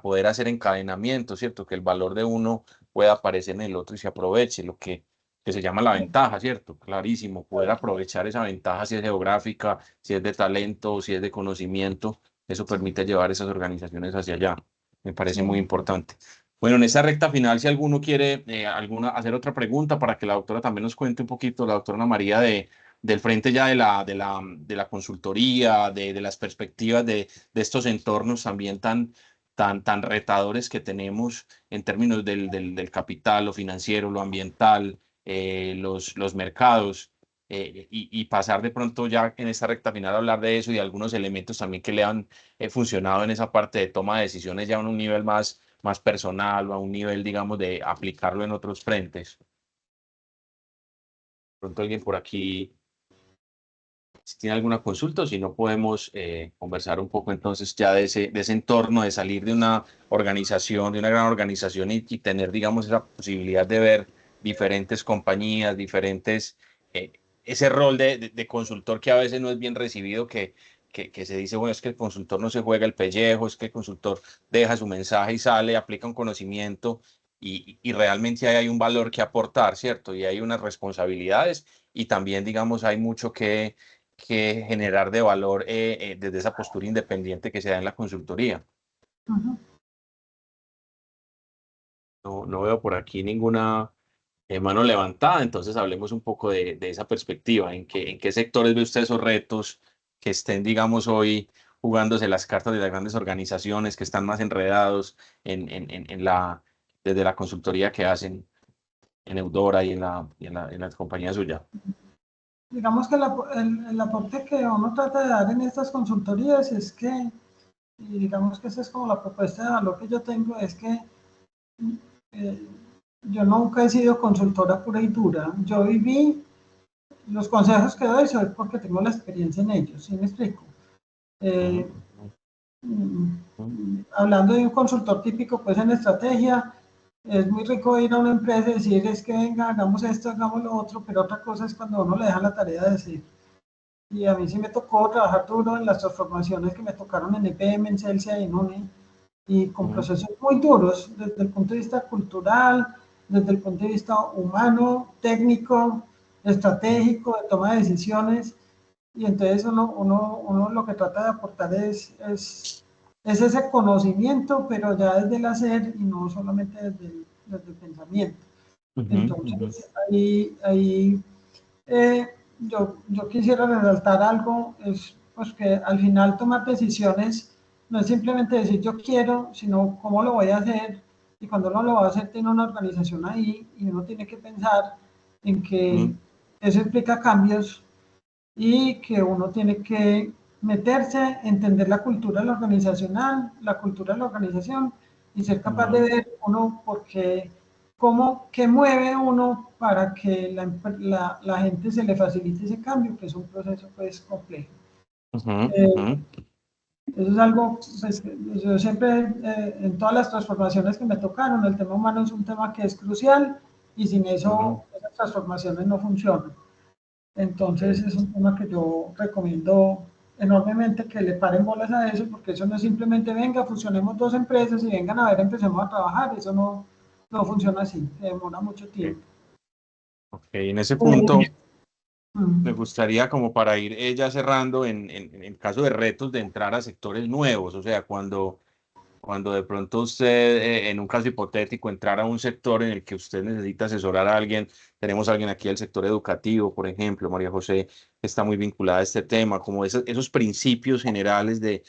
poder hacer encadenamiento, ¿cierto? Que el valor de uno pueda aparecer en el otro y se aproveche, lo que se llama la ventaja, ¿cierto? Clarísimo, poder aprovechar esa ventaja, si es geográfica, si es de talento, si es de conocimiento, eso permite llevar esas organizaciones hacia allá. Me parece muy importante. Bueno, en esta recta final, si alguno quiere hacer otra pregunta para que la doctora también nos cuente un poquito, la doctora Ana María, del frente ya de la consultoría, de las perspectivas de estos entornos también tan retadores que tenemos en términos del capital, lo financiero, lo ambiental, los mercados, y pasar de pronto ya en esta recta final a hablar de eso y de algunos elementos también que le han funcionado en esa parte de toma de decisiones ya a un nivel más personal o a un nivel, digamos, de aplicarlo en otros frentes. Pronto alguien por aquí, si tiene alguna consulta, o si no, podemos conversar un poco entonces ya de ese entorno, de salir de una organización, de una gran organización y tener, digamos, esa posibilidad de ver diferentes compañías, ese rol de consultor que a veces no es bien recibido, que se dice, bueno, es que el consultor no se juega el pellejo, es que el consultor deja su mensaje y sale, aplica un conocimiento y realmente hay un valor que aportar, ¿cierto? Y hay unas responsabilidades y también, digamos, hay mucho que generar de valor desde esa postura independiente que se da en la consultoría. Ujú. No veo por aquí ninguna mano levantada, entonces hablemos un poco de esa perspectiva, en qué sectores ve usted esos retos que estén, digamos, hoy jugándose las cartas de las grandes organizaciones, que están más enredados desde la consultoría que hacen en Eudora y en la compañía suya. Digamos que el aporte que uno trata de dar en estas consultorías es que, y digamos que esa es como la propuesta de valor que yo tengo, es que eh, yo nunca he sido consultora pura y dura. Yo viví los consejos que doy, soy porque tengo la experiencia en ellos, ¿sí me explico? Eh, Hablando de un consultor típico, pues en estrategia, es muy rico ir a una empresa y decir, es que venga, hagamos esto, hagamos lo otro, pero otra cosa es cuando uno le deja la tarea de decir. Y a mí sí me tocó trabajar duro en las transformaciones que me tocaron en IBM, en Celsia y en UNI, y con procesos muy duros desde el punto de vista cultural, desde el punto de vista humano, técnico, estratégico, de toma de decisiones. Y entonces uno lo que trata de aportar es ese conocimiento, pero ya desde el hacer y no solamente desde el pensamiento. Entonces, ahí yo quisiera resaltar algo, es pues que al final tomar decisiones no es simplemente decir yo quiero, sino cómo lo voy a hacer, y cuando uno lo va a hacer tiene una organización ahí y uno tiene que pensar en que eso implica cambios y que uno tiene que meterse, entender la cultura organizacional, la cultura de la organización y ser capaz de ver uno porque qué mueve uno para que la gente se le facilite ese cambio, que es un proceso pues complejo. Eso es algo, pues, yo siempre, en todas las transformaciones que me tocaron, el tema humano es un tema que es crucial y sin eso esas transformaciones no funcionan. Entonces es un tema que yo recomiendo enormemente que le paren bolas a eso, porque eso no es simplemente venga, fusionemos dos empresas y vengan a ver, empecemos a trabajar, eso no funciona así, se demora mucho tiempo. Ok, en ese punto me Mm. gustaría como para ir ya cerrando en caso de retos de entrar a sectores nuevos, o sea, cuando de pronto usted, en un caso hipotético, entrar a un sector en el que usted necesita asesorar a alguien, tenemos a alguien aquí del sector educativo, por ejemplo, María José, que está muy vinculada a este tema, como esos principios generales de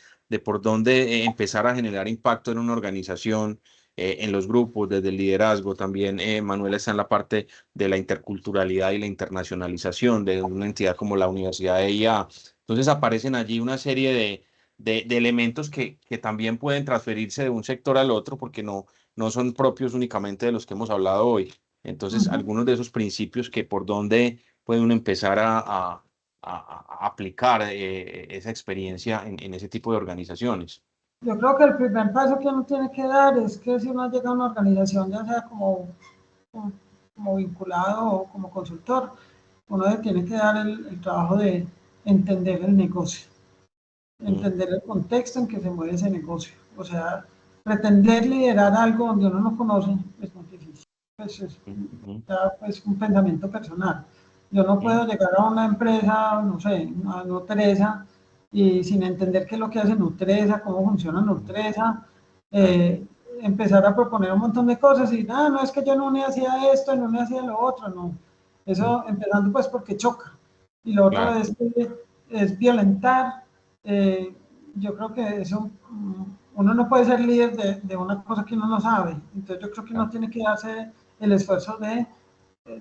por dónde empezar a generar impacto en una organización, en los grupos, desde el liderazgo. También Manuela está en la parte de la interculturalidad y la internacionalización de una entidad como la Universidad de IA. Entonces aparecen allí una serie de elementos que también pueden transferirse de un sector al otro porque no son propios únicamente de los que hemos hablado hoy. Entonces, algunos de esos principios que por dónde puede uno empezar a aplicar esa experiencia en ese tipo de organizaciones. Yo creo que el primer paso que uno tiene que dar es que si uno llega a una organización, ya sea como vinculado o como consultor, uno le tiene que dar el trabajo de entender el negocio, entender el contexto en que se mueve ese negocio. O sea, pretender liderar algo donde uno no conoce es muy difícil. Pues es ya, pues, un pensamiento personal. Yo no puedo llegar a una empresa, no sé, a Nutresa, y sin entender qué es lo que hace Nutresa, cómo funciona Nutresa, empezar a proponer un montón de cosas y, no, es que yo no me hacía esto, no me hacía lo otro, no. Eso empezando pues porque choca. Y lo otro es violentar. Yo creo que eso, uno no puede ser líder de una cosa que uno no sabe. Entonces yo creo que uno tiene que hacer el esfuerzo de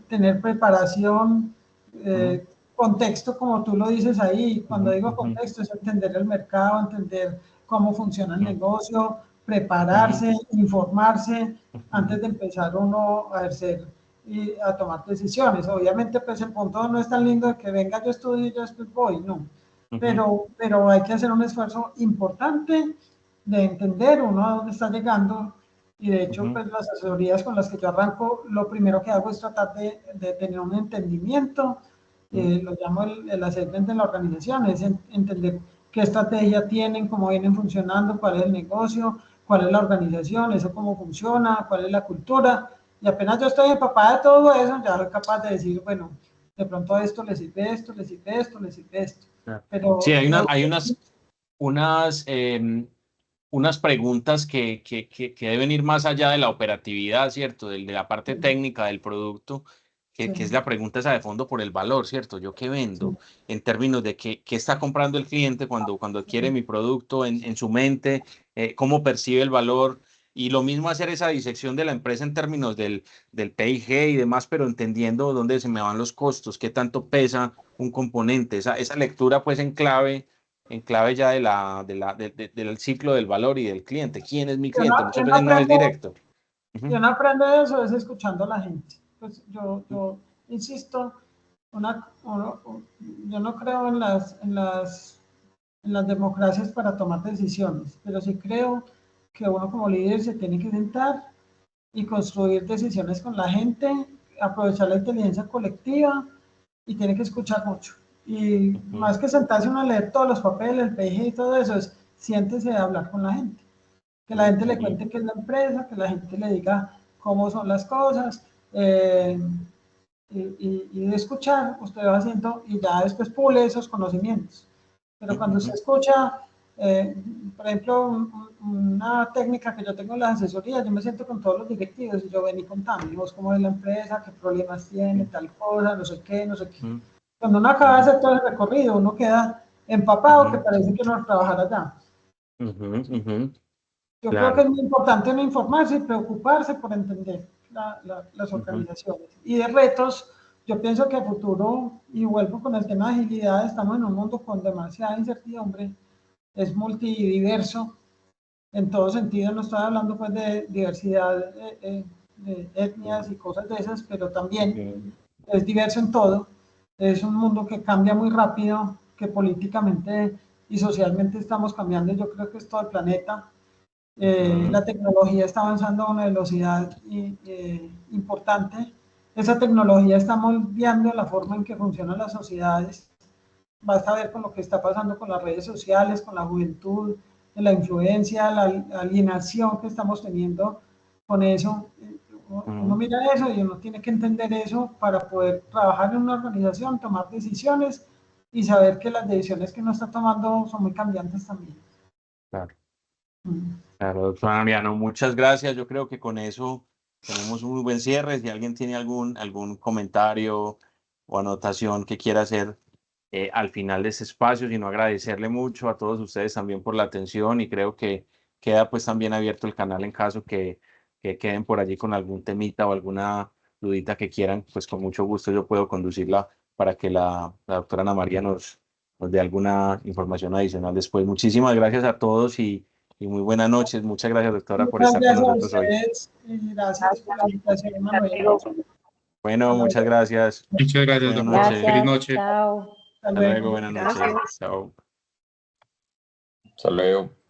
tener preparación, contexto, como tú lo dices ahí. Cuando digo contexto es entender el mercado, entender cómo funciona el negocio, prepararse, informarse antes de empezar uno a ejercer y a tomar decisiones. Obviamente, pues el punto no es tan lindo de que venga, yo estudio y yo después voy, no. Pero hay que hacer un esfuerzo importante de entender uno a dónde está llegando. Y de hecho, pues las asesorías con las que yo arranco, lo primero que hago es tratar de tener un entendimiento, lo llamo el assessment de la organización, es entender qué estrategia tienen, cómo vienen funcionando, cuál es el negocio, cuál es la organización, eso cómo funciona, cuál es la cultura. Y apenas yo estoy empapada de todo eso, ya soy capaz de decir, bueno, de pronto a esto le sirve esto, le sirve esto, le sirve esto. Pero, sí, hay unas preguntas que deben ir más allá de la operatividad, ¿cierto? De la parte técnica del producto, que es la pregunta esa de fondo por el valor, ¿cierto? ¿Yo qué vendo? En términos de qué está comprando el cliente cuando adquiere mi producto en su mente, cómo percibe el valor. Y lo mismo hacer esa disección de la empresa en términos del PIG y demás, pero entendiendo dónde se me van los costos, qué tanto pesa un componente, esa lectura pues en clave ya del ciclo del valor y del cliente. ¿Quién es mi cliente? Muchas veces no es directo. Yo no aprendo eso, es escuchando a la gente. Pues yo insisto, yo no creo en las democracias para tomar decisiones, pero sí creo que uno como líder se tiene que sentar y construir decisiones con la gente, aprovechar la inteligencia colectiva y tiene que escuchar mucho. Y más que sentarse uno a leer todos los papeles, el PG y todo eso, es siéntese a hablar con la gente. Que la gente le cuente qué es la empresa, que la gente le diga cómo son las cosas, y de escuchar, usted va haciendo y ya después pule esos conocimientos. Pero cuando usted escucha, por ejemplo, una técnica que yo tengo en las asesorías, yo me siento con todos los directivos y yo ven y contame, vos cómo es la empresa, qué problemas tiene, tal cosa, no sé qué, no sé qué. Cuando uno acaba de hacer todo el recorrido, uno queda empapado que parece que no trabajara allá. Yo creo que es muy importante no informarse y preocuparse por entender las organizaciones. Y de retos, yo pienso que a futuro, y vuelvo con el tema de agilidad, estamos en un mundo con demasiada incertidumbre, es multidiverso, en todo sentido, no estoy hablando pues de diversidad de etnias y cosas de esas, pero también es diverso en todo, es un mundo que cambia muy rápido, que políticamente y socialmente estamos cambiando, yo creo que es todo el planeta. La tecnología está avanzando a una velocidad importante. Esa tecnología está moldeando la forma en que funcionan las sociedades. Basta ver con lo que está pasando con las redes sociales, con la juventud, la influencia, la alienación que estamos teniendo con eso. Uno mira eso y uno tiene que entender eso para poder trabajar en una organización, tomar decisiones y saber que las decisiones que uno está tomando son muy cambiantes también. Claro. Claro, doctor Mariano, muchas gracias. Yo creo que con eso tenemos un muy buen cierre. Si alguien tiene algún comentario o anotación que quiera hacer al final de este espacio, sino agradecerle mucho a todos ustedes también por la atención y creo que queda pues también abierto el canal en caso que queden por allí con algún temita o alguna dudita que quieran, pues con mucho gusto yo puedo conducirla para que la doctora Ana María nos dé alguna información adicional después. Muchísimas gracias a todos y muy buenas noches. Muchas gracias, doctora, por estar con nosotros hoy. Y gracias por la invitación, Manuel. Bueno, muchas gracias. Muchas gracias, Buenas doctor. noches. Feliz noche. Chao. Hasta luego, buenas noches. Chao. Hasta luego.